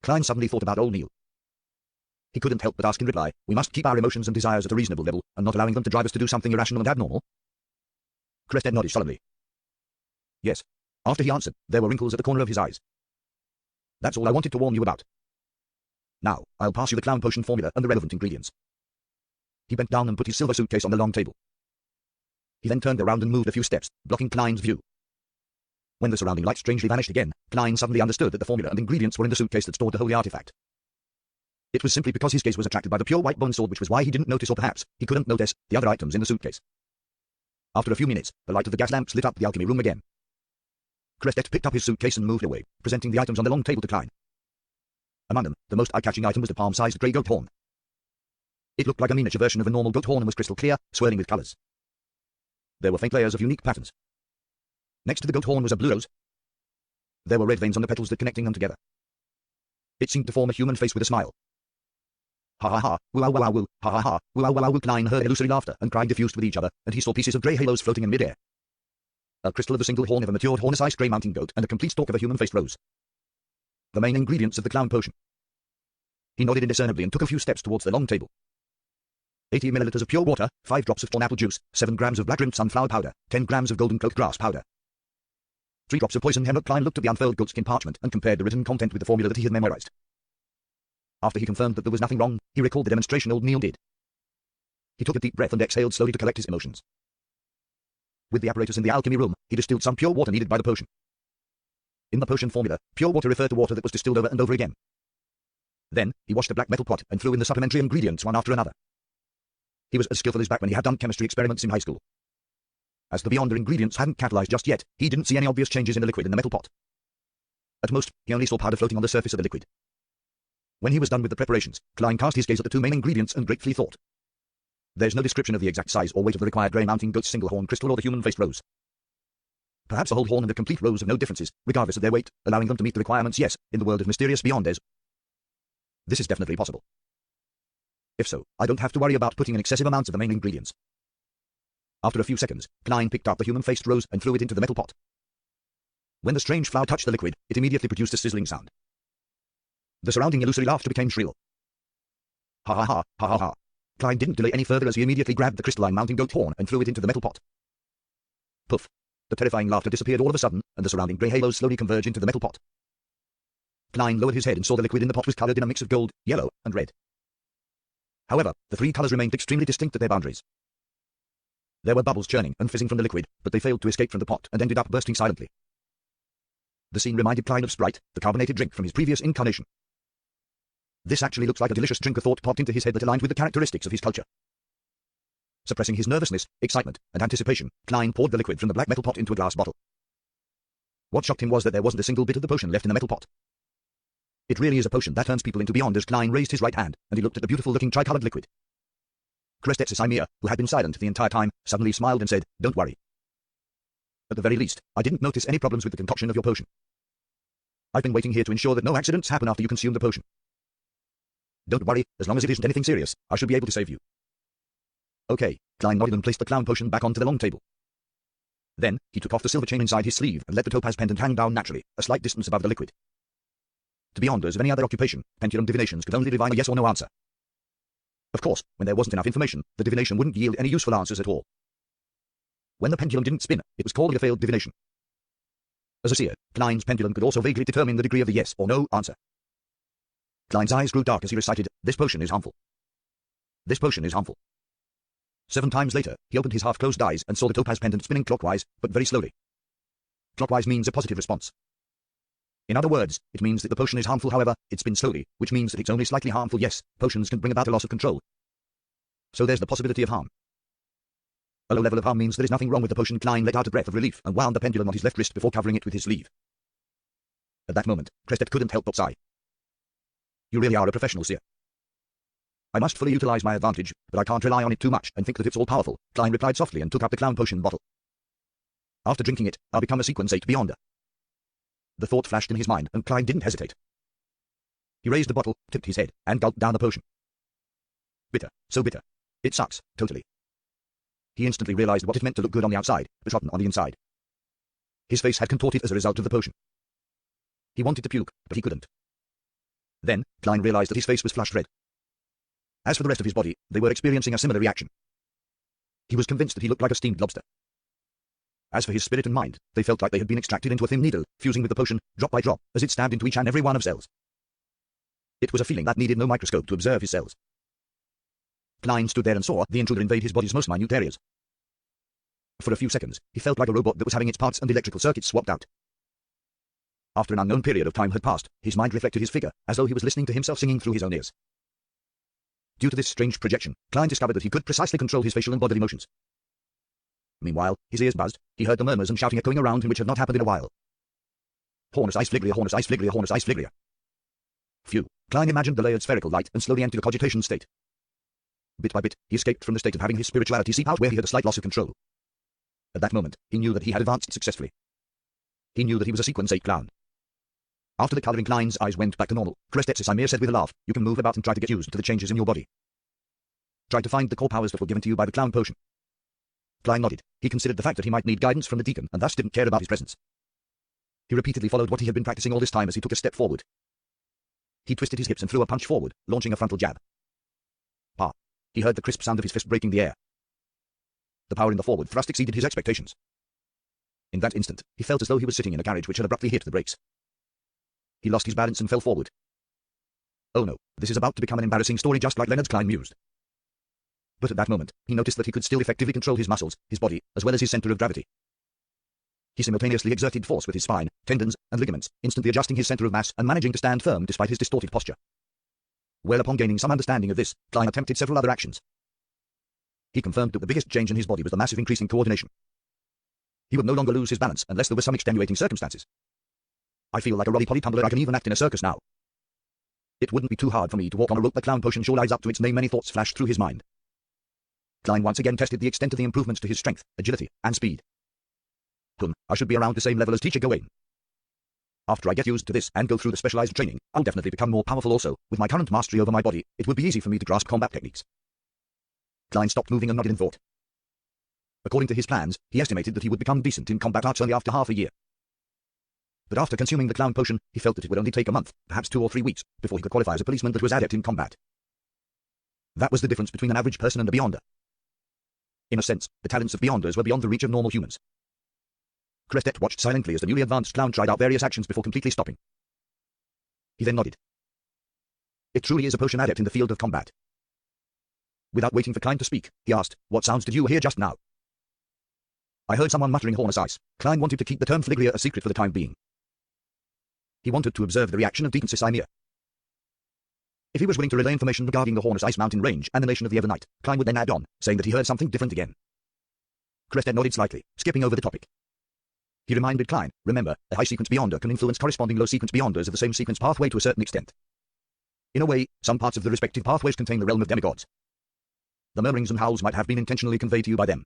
Klein suddenly thought about old Neil. He couldn't help but ask in reply, we must keep our emotions and desires at a reasonable level, and not allowing them to drive us to do something irrational and abnormal? Crested nodded solemnly. Yes. After he answered, there were wrinkles at the corner of his eyes. That's all I wanted to warn you about. Now, I'll pass you the clown potion formula and the relevant ingredients. He bent down and put his silver suitcase on the long table. He then turned around and moved a few steps, blocking Klein's view. When the surrounding light strangely vanished again, Klein suddenly understood that the formula and ingredients were in the suitcase that stored the holy artifact. It was simply because his gaze was attracted by the pure white bone sword, which was why he didn't notice, or perhaps he couldn't notice, the other items in the suitcase. After a few minutes, the light of the gas lamps lit up the alchemy room again. Crestet picked up his suitcase and moved away, presenting the items on the long table to Klein. Among them, the most eye-catching item was the palm-sized grey goat horn. It looked like a miniature version of a normal goat horn and was crystal clear, swirling with colors. There were faint layers of unique patterns. Next to the goat horn was a blue rose. There were red veins on the petals that connecting them together. It seemed to form a human face with a smile. Ha ha ha, woo wow woo, ha ha ha, woo wow woo. Klein heard illusory laughter and crying diffused with each other, and he saw pieces of grey halos floating in mid-air. A crystal of the single horn of a matured horn-sized grey mountain goat, and a complete stalk of a human-faced rose. The main ingredients of the clown potion. He nodded indiscernibly and took a few steps towards the long table. 80 milliliters of pure water, 5 drops of torn apple juice, 7 grams of black-rimmed sunflower powder, 10 grams of golden cloak grass powder. 3 drops of poison hemlock. Klein looked at the unfurled goatskin parchment and compared the written content with the formula that he had memorized. After he confirmed that there was nothing wrong, he recalled the demonstration old Neil did. He took a deep breath and exhaled slowly to collect his emotions. With the apparatus in the alchemy room, he distilled some pure water needed by the potion. In the potion formula, pure water referred to water that was distilled over and over again. Then, he washed a black metal pot and threw in the supplementary ingredients one after another. He was as skillful as back when he had done chemistry experiments in high school. As the Beyonder ingredients hadn't catalyzed just yet, he didn't see any obvious changes in the liquid in the metal pot. At most, he only saw powder floating on the surface of the liquid. When he was done with the preparations, Klein cast his gaze at the 2 main ingredients and gratefully thought. There's no description of the exact size or weight of the required grey mountain goat's single horn crystal or the human-faced rose. Perhaps a whole horn and a complete rose of no differences, regardless of their weight, allowing them to meet the requirements. Yes, in the world of mysterious Beyonders. This is definitely possible. If so, I don't have to worry about putting in excessive amounts of the main ingredients. After a few seconds, Klein picked up the human-faced rose and threw it into the metal pot. When the strange flower touched the liquid, it immediately produced a sizzling sound. The surrounding illusory laughter became shrill. Ha ha ha, ha ha ha. Klein didn't delay any further as he immediately grabbed the crystalline mountain goat horn and threw it into the metal pot. Puff. The terrifying laughter disappeared all of a sudden, and the surrounding grey halos slowly converged into the metal pot. Klein lowered his head and saw the liquid in the pot was colored in a mix of gold, yellow, and red. However, the 3 colors remained extremely distinct at their boundaries. There were bubbles churning and fizzing from the liquid, but they failed to escape from the pot and ended up bursting silently. The scene reminded Klein of Sprite, the carbonated drink from his previous incarnation. This actually looks like a delicious drink, a thought popped into his head that aligned with the characteristics of his culture. Suppressing his nervousness, excitement, and anticipation, Klein poured the liquid from the black metal pot into a glass bottle. What shocked him was that there wasn't a single bit of the potion left in the metal pot. It really is a potion that turns people into Beyonders. Klein raised his right hand, and he looked at the beautiful-looking tri-colored liquid. Krestetsis Ymir, who had been silent the entire time, suddenly smiled and said, "Don't worry. At the very least, I didn't notice any problems with the concoction of your potion. I've been waiting here to ensure that no accidents happen after you consume the potion. Don't worry, as long as it isn't anything serious, I should be able to save you." Okay, Klein nodded and placed the clown potion back onto the long table. Then, he took off the silver chain inside his sleeve and let the topaz pendant hang down naturally, a slight distance above the liquid. To Beyonders of any other occupation, pendulum divinations could only divine a yes or no answer. Of course, when there wasn't enough information, the divination wouldn't yield any useful answers at all. When the pendulum didn't spin, it was called a failed divination. As a seer, Klein's pendulum could also vaguely determine the degree of the yes or no answer. Klein's eyes grew dark as he recited, "This potion is harmful. This potion is harmful." 7 times later, he opened his half-closed eyes and saw the topaz pendant spinning clockwise, but very slowly. Clockwise means a positive response. In other words, it means that the potion is harmful, however, it spins slowly, which means that it's only slightly harmful. Yes, potions can bring about a loss of control. So there's the possibility of harm. A low level of harm means there is nothing wrong with the potion. Klein let out a breath of relief and wound the pendulum on his left wrist before covering it with his sleeve. At that moment, Krestet couldn't help but sigh. "You really are a professional seer." "I must fully utilize my advantage, but I can't rely on it too much and think that it's all-powerful," Klein replied softly and took up the clown potion bottle. "After drinking it, I'll become a sequence 8 Beyonder." The thought flashed in his mind, and Klein didn't hesitate. He raised the bottle, tipped his head, and gulped down the potion. Bitter, so bitter. It sucks, totally. He instantly realized what it meant to look good on the outside, but rotten on the inside. His face had contorted as a result of the potion. He wanted to puke, but he couldn't. Then, Klein realized that his face was flushed red. As for the rest of his body, they were experiencing a similar reaction. He was convinced that he looked like a steamed lobster. As for his spirit and mind, they felt like they had been extracted into a thin needle, fusing with the potion, drop by drop, as it stabbed into each and every one of cells. It was a feeling that needed no microscope to observe his cells. Klein stood there and saw the intruder invade his body's most minute areas. For a few seconds, he felt like a robot that was having its parts and electrical circuits swapped out. After an unknown period of time had passed, his mind reflected his figure, as though he was listening to himself singing through his own ears. Due to this strange projection, Klein discovered that he could precisely control his facial and bodily motions. Meanwhile, his ears buzzed, he heard the murmurs and shouting echoing around him which had not happened in a while. "Hornus Ice Fliglia, Hornus Ice Fliglia, Hornus Ice Fliglia." Phew, Klein imagined the layered spherical light and slowly entered a cogitation state. Bit by bit, he escaped from the state of having his spirituality seep out where he had a slight loss of control. At that moment, he knew that he had advanced successfully. He knew that he was a sequence 8 clown. After the coloring, Klein's eyes went back to normal. Krestetsis Ymir said with a laugh, "You can move about and try to get used to the changes in your body. Try to find the core powers that were given to you by the clown potion." Klein nodded. He considered the fact that he might need guidance from the deacon and thus didn't care about his presence. He repeatedly followed what he had been practicing all this time as he took a step forward. He twisted his hips and threw a punch forward, launching a frontal jab. Pa! He heard the crisp sound of his fist breaking the air. The power in the forward thrust exceeded his expectations. In that instant, he felt as though he was sitting in a carriage which had abruptly hit the brakes. He lost his balance and fell forward. Oh no, this is about to become an embarrassing story, just like Leonard Klein mused. But at that moment, he noticed that he could still effectively control his muscles, his body, as well as his center of gravity. He simultaneously exerted force with his spine, tendons, and ligaments, instantly adjusting his center of mass and managing to stand firm despite his distorted posture. Well, upon gaining some understanding of this, Klein attempted several other actions. He confirmed that the biggest change in his body was the massive increase in coordination. He would no longer lose his balance unless there were some extenuating circumstances. "I feel like a roly-poly tumbler. I can even act in a circus now. It wouldn't be too hard for me to walk on a rope. The clown potion sure lives up to its name." Many thoughts flashed through his mind. Klein once again tested the extent of the improvements to his strength, agility, and speed. I should be around the same level as Teacher Gawain. After I get used to this and go through the specialized training, I'll definitely become more powerful also. With my current mastery over my body, it would be easy for me to grasp combat techniques. Klein stopped moving and nodded in thought. According to his plans, he estimated that he would become decent in combat arts only after half a year. But after consuming the clown potion, he felt that it would only take a month, perhaps 2 or 3 weeks, before he could qualify as a policeman that was adept in combat. That was the difference between an average person and a Beyonder. In a sense, the talents of Beyonders were beyond the reach of normal humans. Krestet watched silently as the newly advanced clown tried out various actions before completely stopping. He then nodded. It truly is a potion adept in the field of combat. Without waiting for Klein to speak, he asked, "What sounds did you hear just now?" "I heard someone muttering Hornus Ice." Klein wanted to keep the term Fliglia a secret for the time being. He wanted to observe the reaction of Deaconsis Ymir. If he was willing to relay information regarding the Hornus Ice Mountain Range and the nation of the Evernight, Klein would then add on, saying that he heard something different again. Crested nodded slightly, skipping over the topic. He reminded Klein, remember, a high-sequence beyonder can influence corresponding low-sequence beyonders of the same sequence pathway to a certain extent. In a way, some parts of the respective pathways contain the realm of demigods. The murmurings and howls might have been intentionally conveyed to you by them.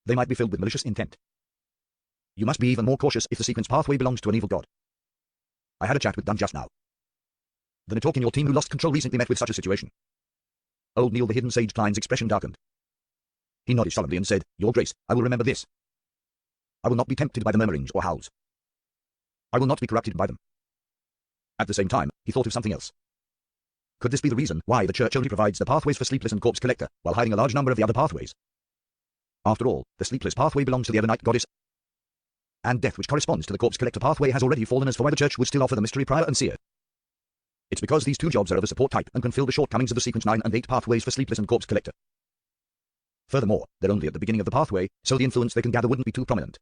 They might be filled with malicious intent. You must be even more cautious if the sequence pathway belongs to an evil god. I had a chat with Dunn just now. The Nitork in your team who lost control recently met with such a situation. Old Neil the Hidden Sage Klein's expression darkened. He nodded solemnly and said, Your Grace, I will remember this. I will not be tempted by the murmurings or howls. I will not be corrupted by them. At the same time, he thought of something else. Could this be the reason why the Church only provides the pathways for Sleepless and Corpse Collector, while hiding a large number of the other pathways? After all, the Sleepless pathway belongs to the Evernight goddess, and death which corresponds to the Corpse Collector pathway has already fallen, as for why the Church would still offer the Mystery Prior and Seer. It's because these two jobs are of a support type and can fill the shortcomings of the sequence 9 and 8 pathways for Sleepless and Corpse Collector. Furthermore, they're only at the beginning of the pathway, so the influence they can gather wouldn't be too prominent.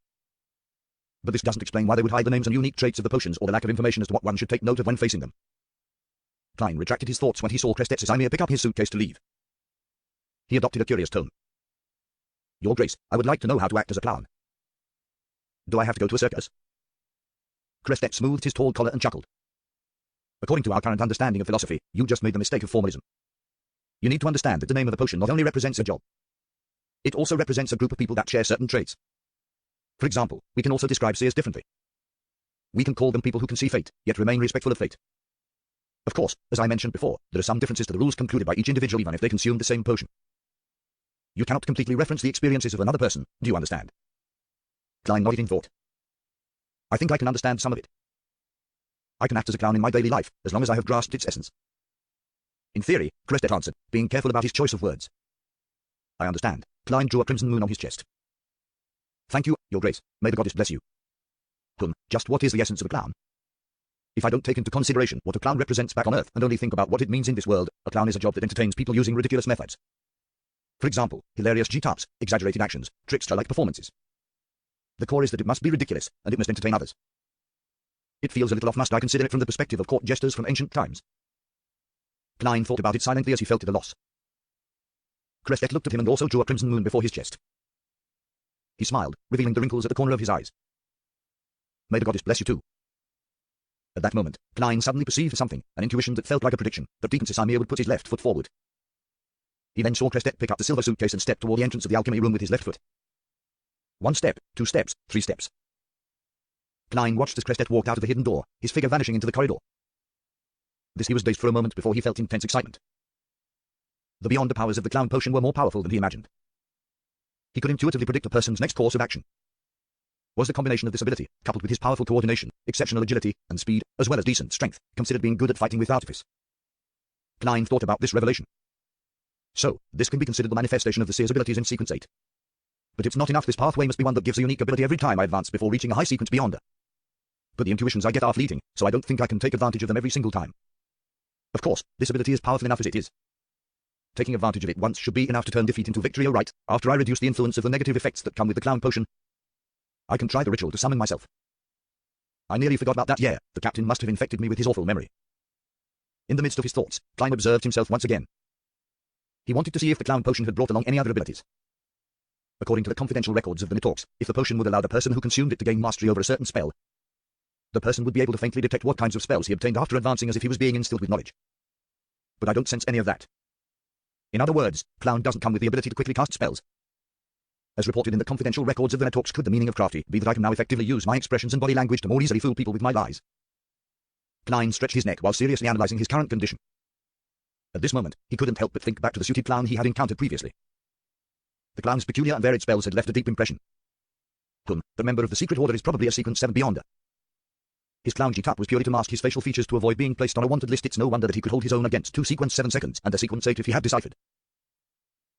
But this doesn't explain why they would hide the names and unique traits of the potions or the lack of information as to what one should take note of when facing them. Klein retracted his thoughts when he saw Crestet Casimir pick up his suitcase to leave. He adopted a curious tone. Your Grace, I would like to know how to act as a clown. Do I have to go to a circus? Crestet smoothed his tall collar and chuckled. According to our current understanding of philosophy, you just made the mistake of formalism. You need to understand that the name of the potion not only represents a job, it also represents a group of people that share certain traits. For example, we can also describe seers differently. We can call them people who can see fate, yet remain respectful of fate. Of course, as I mentioned before, there are some differences to the rules concluded by each individual even if they consume the same potion. You cannot completely reference the experiences of another person, do you understand? Klein nodded in thought. I think I can understand some of it. I can act as a clown in my daily life, as long as I have grasped its essence. In theory, Crestet answered, being careful about his choice of words. I understand. Klein drew a crimson moon on his chest. Thank you, Your Grace. May the goddess bless you. Just what is the essence of a clown? If I don't take into consideration what a clown represents back on Earth and only think about what it means in this world, a clown is a job that entertains people using ridiculous methods. For example, hilarious G-tops, exaggerated actions, trickster-like performances. The core is that it must be ridiculous, and it must entertain others. It feels a little off, must I consider it, from the perspective of court jesters from ancient times. Klein thought about it silently as he felt at a loss. Crestet looked at him and also drew a crimson moon before his chest. He smiled, revealing the wrinkles at the corner of his eyes. May the goddess bless you too. At that moment, Klein suddenly perceived something, an intuition that felt like a prediction, that Deacon Casimir would put his left foot forward. He then saw Crestet pick up the silver suitcase and step toward the entrance of the alchemy room with his left foot. 1 step, 2 steps, 3 steps. Klein watched as Crestet walked out of the hidden door, his figure vanishing into the corridor. This he was dazed for a moment before he felt intense excitement. The beyond powers of the clown potion were more powerful than he imagined. He could intuitively predict a person's next course of action. Was the combination of this ability, coupled with his powerful coordination, exceptional agility, and speed, as well as decent strength, considered being good at fighting with artifice? Klein thought about this revelation. So, this can be considered the manifestation of the seer's abilities in Sequence 8. But it's not enough. This pathway must be one that gives a unique ability every time I advance before reaching a high sequence beyonder. But the intuitions I get are fleeting, so I don't think I can take advantage of them every single time. Of course, this ability is powerful enough as it is. Taking advantage of it once should be enough to turn defeat into victory. All right, after I reduce the influence of the negative effects that come with the clown potion, I can try the ritual to summon myself. I nearly forgot about that. Yeah, the captain must have infected me with his awful memory. In the midst of his thoughts, Klein observed himself once again. He wanted to see if the clown potion had brought along any other abilities. According to the confidential records of the Nitorks, if the potion would allow the person who consumed it to gain mastery over a certain spell, the person would be able to faintly detect what kinds of spells he obtained after advancing, as if he was being instilled with knowledge. But I don't sense any of that. In other words, clown doesn't come with the ability to quickly cast spells. As reported in the confidential records of the Nitorks, could the meaning of crafty be that I can now effectively use my expressions and body language to more easily fool people with my lies? Klein stretched his neck while seriously analyzing his current condition. At this moment, he couldn't help but think back to the suited clown he had encountered previously. The clown's peculiar and varied spells had left a deep impression. The member of the secret order is probably a Sequence 7 beyonder. His clown G-Tup was purely to mask his facial features to avoid being placed on a wanted list. It's no wonder that he could hold his own against 2 Sequence 7 seconds and a Sequence 8 if he had deciphered.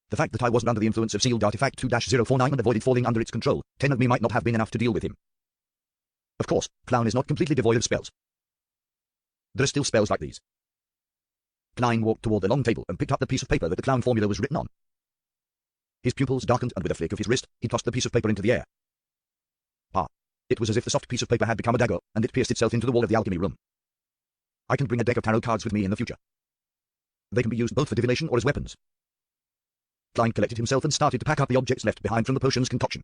The fact that I wasn't under the influence of sealed artifact 2-049 and avoided falling under its control, 10 of me might not have been enough to deal with him. Of course, clown is not completely devoid of spells. There are still spells like these. Klein walked toward the long table and picked up the piece of paper that the clown formula was written on. His pupils darkened, and with a flick of his wrist, he tossed the piece of paper into the air. It was as if the soft piece of paper had become a dagger, and it pierced itself into the wall of the alchemy room. I can bring a deck of tarot cards with me in the future. They can be used both for divination or as weapons. Klein collected himself and started to pack up the objects left behind from the potion's concoction.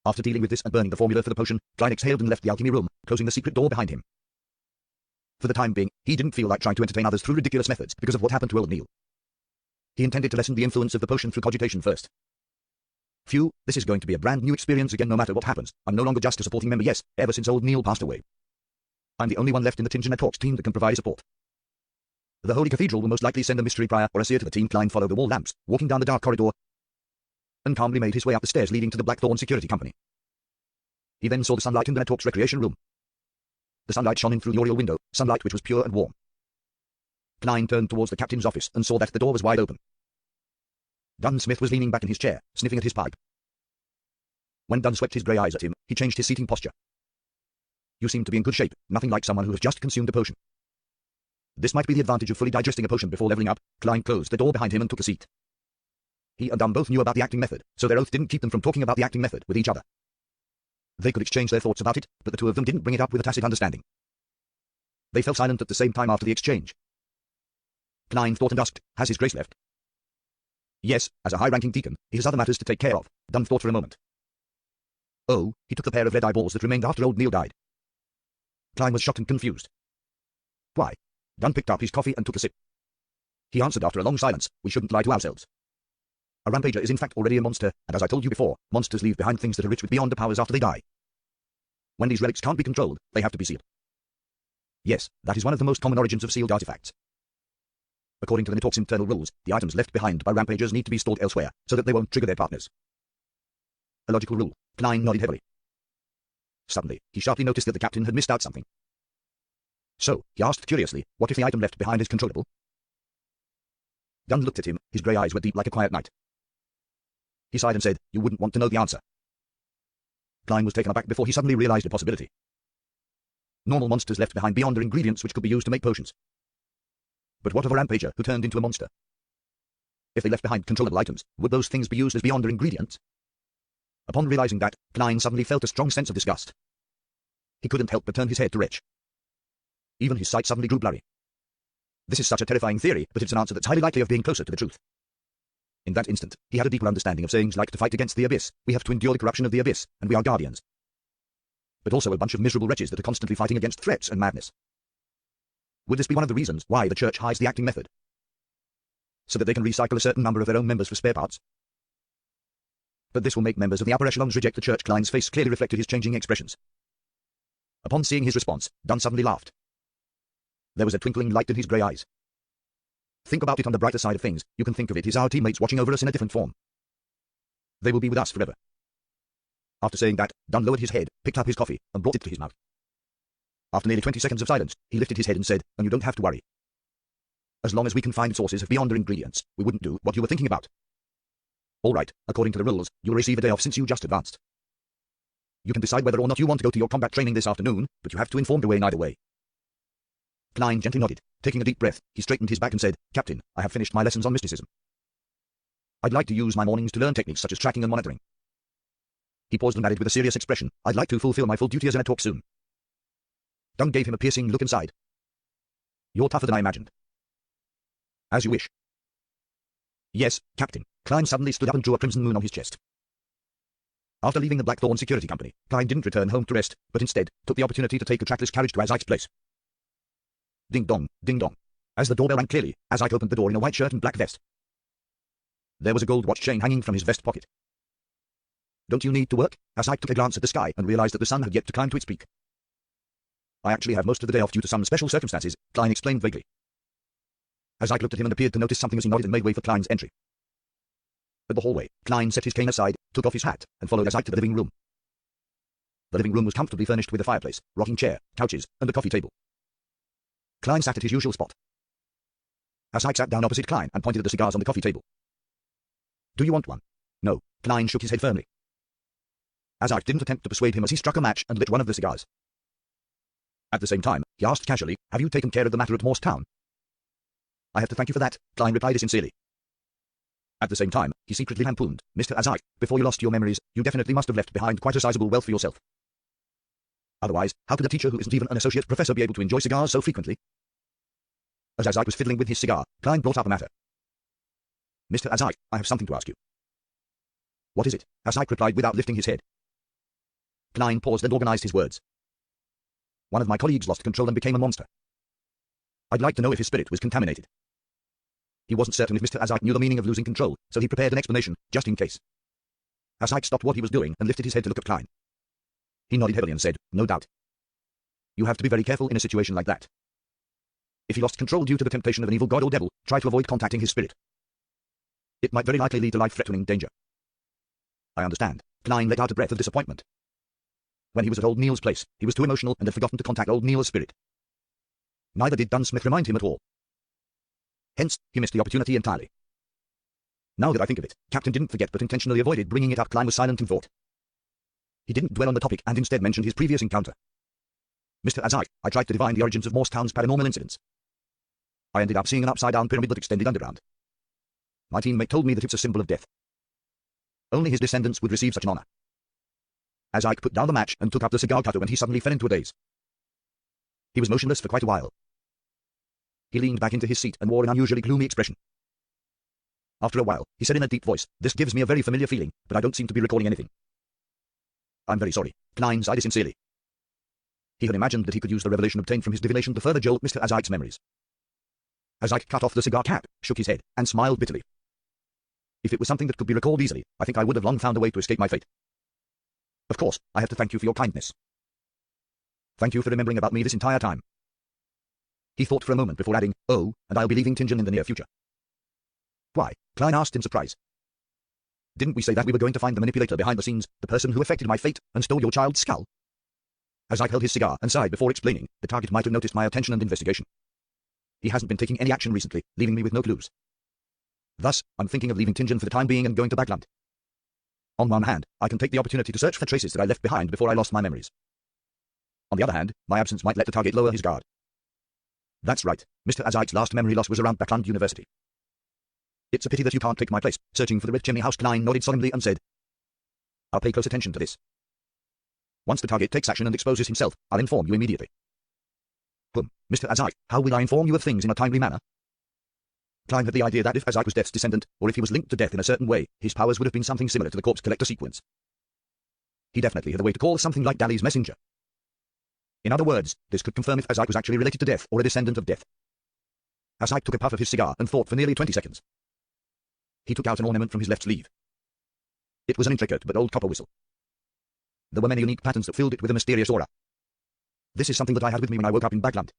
After dealing with this and burning the formula for the potion, Klein exhaled and left the alchemy room, closing the secret door behind him. For the time being, he didn't feel like trying to entertain others through ridiculous methods because of what happened to old Neil. He intended to lessen the influence of the potion through cogitation first. Phew, this is going to be a brand new experience again no matter what happens. I'm no longer just a supporting member, yes, ever since old Neil passed away. I'm the only one left in the Tingenet Talks team that can provide support. The Holy Cathedral will most likely send a mystery prior or a seer to the team. Klein followed the wall lamps, walking down the dark corridor, and calmly made his way up the stairs leading to the Blackthorn Security Company. He then saw the sunlight in the Talks recreation room. The sunlight shone in through the oriel window, sunlight which was pure and warm. Klein turned towards the captain's office and saw that the door was wide open. Dunn Smith was leaning back in his chair, sniffing at his pipe. When Dunn swept his grey eyes at him, he changed his seating posture. You seem to be in good shape, nothing like someone who has just consumed a potion. This might be the advantage of fully digesting a potion before leveling up. Klein closed the door behind him and took a seat. He and Dunn both knew about the acting method, so their oath didn't keep them from talking about the acting method with each other. They could exchange their thoughts about it, but the two of them didn't bring it up with a tacit understanding. They fell silent at the same time after the exchange. Klein thought and asked, has his grace left? Yes, as a high-ranking deacon, he has other matters to take care of. Dunn thought for a moment. Oh, he took the pair of red eyeballs that remained after old Neil died. Klein was shocked and confused. Why? Dunn picked up his coffee and took a sip. He answered after a long silence, we shouldn't lie to ourselves. A rampager is in fact already a monster, and as I told you before, monsters leave behind things that are rich with beyond powers after they die. When these relics can't be controlled, they have to be sealed. Yes, that is one of the most common origins of sealed artifacts. According to the Nitork's internal rules, the items left behind by rampagers need to be stored elsewhere, so that they won't trigger their partners. A logical rule. Klein nodded heavily. Suddenly, he sharply noticed that the captain had missed out something. So, he asked curiously, what if the item left behind is controllable? Dunn looked at him, his grey eyes were deep like a quiet night. He sighed and said, you wouldn't want to know the answer. Klein was taken aback before he suddenly realized a possibility. Normal monsters left behind beyond are ingredients which could be used to make potions. But what of a rampager who turned into a monster? If they left behind controllable items, would those things be used as beyond ingredients? Upon realizing that, Klein suddenly felt a strong sense of disgust. He couldn't help but turn his head to Wretch. Even his sight suddenly grew blurry. This is such a terrifying theory, but it's an answer that's highly likely of being closer to the truth. In that instant, he had a deeper understanding of sayings like to fight against the abyss, we have to endure the corruption of the abyss, and we are guardians. But also a bunch of miserable wretches that are constantly fighting against threats and madness. Would this be one of the reasons why the church hides the acting method? So that they can recycle a certain number of their own members for spare parts? But this will make members of the upper echelons reject the church. Klein's face clearly reflected his changing expressions. Upon seeing his response, Dunn suddenly laughed. There was a twinkling light in his grey eyes. Think about it on the brighter side of things, you can think of it as our teammates watching over us in a different form. They will be with us forever. After saying that, Dunn lowered his head, picked up his coffee, and brought it to his mouth. After nearly 20 seconds of silence, he lifted his head and said, and you don't have to worry. As long as we can find sources of beyonder ingredients, we wouldn't do what you were thinking about. All right, according to the rules, you'll receive a day off since you just advanced. You can decide whether or not you want to go to your combat training this afternoon, but you have to inform Dwayne either way. Klein gently nodded. Taking a deep breath, he straightened his back and said, Captain, I have finished my lessons on mysticism. I'd like to use my mornings to learn techniques such as tracking and monitoring. He paused and added with a serious expression, I'd like to fulfill my full duty as an Nitork soon. Dunn gave him a piercing look inside. You're tougher than I imagined. As you wish. Yes, Captain. Klein suddenly stood up and drew a crimson moon on his chest. After leaving the Blackthorn Security Company, Klein didn't return home to rest, but instead took the opportunity to take a trackless carriage to Azite's place. Ding dong, ding dong. As the doorbell rang clearly, Azite opened the door in a white shirt and black vest. There was a gold watch chain hanging from his vest pocket. Don't you need to work? Azite took a glance at the sky and realized that the sun had yet to climb to its peak. I actually have most of the day off due to some special circumstances, Klein explained vaguely. Azite looked at him and appeared to notice something as he nodded and made way for Klein's entry. At the hallway, Klein set his cane aside, took off his hat, and followed Azite to the living room. The living room was comfortably furnished with a fireplace, rocking chair, couches, and a coffee table. Klein sat at his usual spot. Azite sat down opposite Klein and pointed at the cigars on the coffee table. Do you want one? No. Klein shook his head firmly. Azite didn't attempt to persuade him as he struck a match and lit one of the cigars. At the same time, he asked casually, have you taken care of the matter at Morse Town? I have to thank you for that, Klein replied sincerely. At the same time, he secretly lampooned, Mr. Azite, before you lost your memories, you definitely must have left behind quite a sizable wealth for yourself. Otherwise, how could a teacher who isn't even an associate professor be able to enjoy cigars so frequently? As Azike was fiddling with his cigar, Klein brought up a matter. Mr. Azike, I have something to ask you. What is it? Azike replied without lifting his head. Klein paused and organized his words. One of my colleagues lost control and became a monster. I'd like to know if his spirit was contaminated. He wasn't certain if Mr. Azike knew the meaning of losing control, so he prepared an explanation, just in case. Azike stopped what he was doing and lifted his head to look at Klein. He nodded heavily and said, no doubt. You have to be very careful in a situation like that. If he lost control due to the temptation of an evil god or devil, try to avoid contacting his spirit. It might very likely lead to life-threatening danger. I understand. Klein let out a breath of disappointment. When he was at old Neil's place, he was too emotional and had forgotten to contact old Neil's spirit. Neither did Dunsmith remind him at all. Hence, he missed the opportunity entirely. Now that I think of it, Captain didn't forget but intentionally avoided bringing it up. Klein was silent in thought. He didn't dwell on the topic and instead mentioned his previous encounter. Mr. Azike, I tried to divine the origins of Morstown's paranormal incidents. I ended up seeing an upside-down pyramid that extended underground. My teammate told me that it's a symbol of death. Only his descendants would receive such an honor. Azike put down the match and took up the cigar cutter when he suddenly fell into a daze. He was motionless for quite a while. He leaned back into his seat and wore an unusually gloomy expression. After a while, he said in a deep voice, this gives me a very familiar feeling, but I don't seem to be recalling anything. I'm very sorry. Klein sighed sincerely. He had imagined that he could use the revelation obtained from his divination to further jolt Mr. Azike's memories. Azike cut off the cigar cap, shook his head, and smiled bitterly. If it was something that could be recalled easily, I think I would have long found a way to escape my fate. Of course, I have to thank you for your kindness. Thank you for remembering about me this entire time. He thought for a moment before adding, oh, and I'll be leaving Tingen in the near future. Why? Klein asked in surprise. Didn't we say that we were going to find the manipulator behind the scenes, the person who affected my fate and stole your child's skull? Azike held his cigar and sighed before explaining, the target might have noticed my attention and investigation. He hasn't been taking any action recently, leaving me with no clues. Thus, I'm thinking of leaving Tingen for the time being and going to Backland. On one hand, I can take the opportunity to search for traces that I left behind before I lost my memories. On the other hand, my absence might let the target lower his guard. That's right, Mr. Azike's last memory loss was around Backland University. It's a pity that you can't take my place, searching for the Red Chimney House. Klein nodded solemnly and said, I'll pay close attention to this. Once the target takes action and exposes himself, I'll inform you immediately. Mr. Azike, how will I inform you of things in a timely manner? Klein had the idea that if Azike was Death's descendant, or if he was linked to Death in a certain way, his powers would have been something similar to the Corpse Collector sequence. He definitely had a way to call something like Dali's messenger. In other words, this could confirm if Azike was actually related to Death or a descendant of Death. Azike took a puff of his cigar and thought for nearly 20 seconds. He took out an ornament from his left sleeve. It was an intricate but old copper whistle. There were many unique patterns that filled it with a mysterious aura. This is something that I had with me when I woke up in Backland.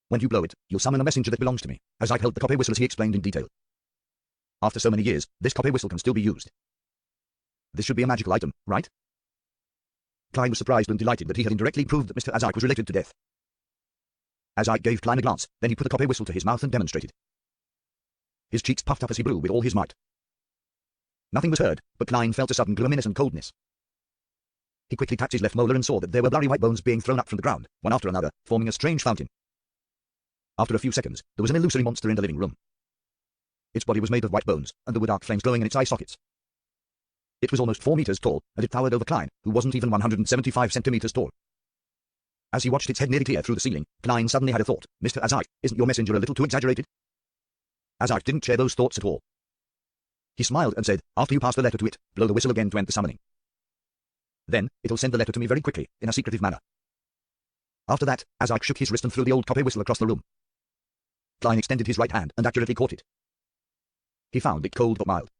When you blow it, you'll summon a messenger that belongs to me, Azike held the copper whistle as he explained in detail. After so many years, this copper whistle can still be used. This should be a magical item, right? Klein was surprised and delighted that he had indirectly proved that Mr. Azike was related to Death. Azike gave Klein a glance, then he put the copper whistle to his mouth and demonstrated. His cheeks puffed up as he blew with all his might. Nothing was heard, but Klein felt a sudden gloominess and coldness. He quickly tapped his left molar and saw that there were blurry white bones being thrown up from the ground, one after another, forming a strange fountain. After a few seconds, there was an illusory monster in the living room. Its body was made of white bones, and there were dark flames glowing in its eye sockets. It was almost 4 meters tall, and it towered over Klein, who wasn't even 175 centimeters tall. As he watched its head nearly clear through the ceiling, Klein suddenly had a thought. Mr. Azike, isn't your messenger a little too exaggerated? Azike didn't share those thoughts at all. He smiled and said, after you pass the letter to it, blow the whistle again to end the summoning. Then, it'll send the letter to me very quickly, in a secretive manner. After that, Azike shook his wrist and threw the old copper whistle across the room. Klein extended his right hand and accurately caught it. He found it cold but mild.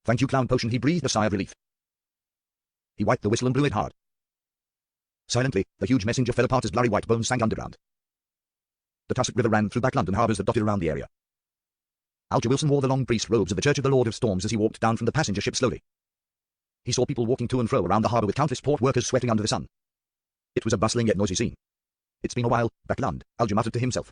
Thank you, Clown Potion, he breathed a sigh of relief. He wiped the whistle and blew it hard. Silently, the huge messenger fell apart as blurry white bones sank underground. The Tussock River ran through Back London harbours that dotted around the area. Alger Wilson wore the long priest robes of the Church of the Lord of Storms as he walked down from the passenger ship slowly. He saw people walking to and fro around the harbour with countless port workers sweating under the sun. It was a bustling yet noisy scene. It's been a while, Backland, Alger muttered to himself.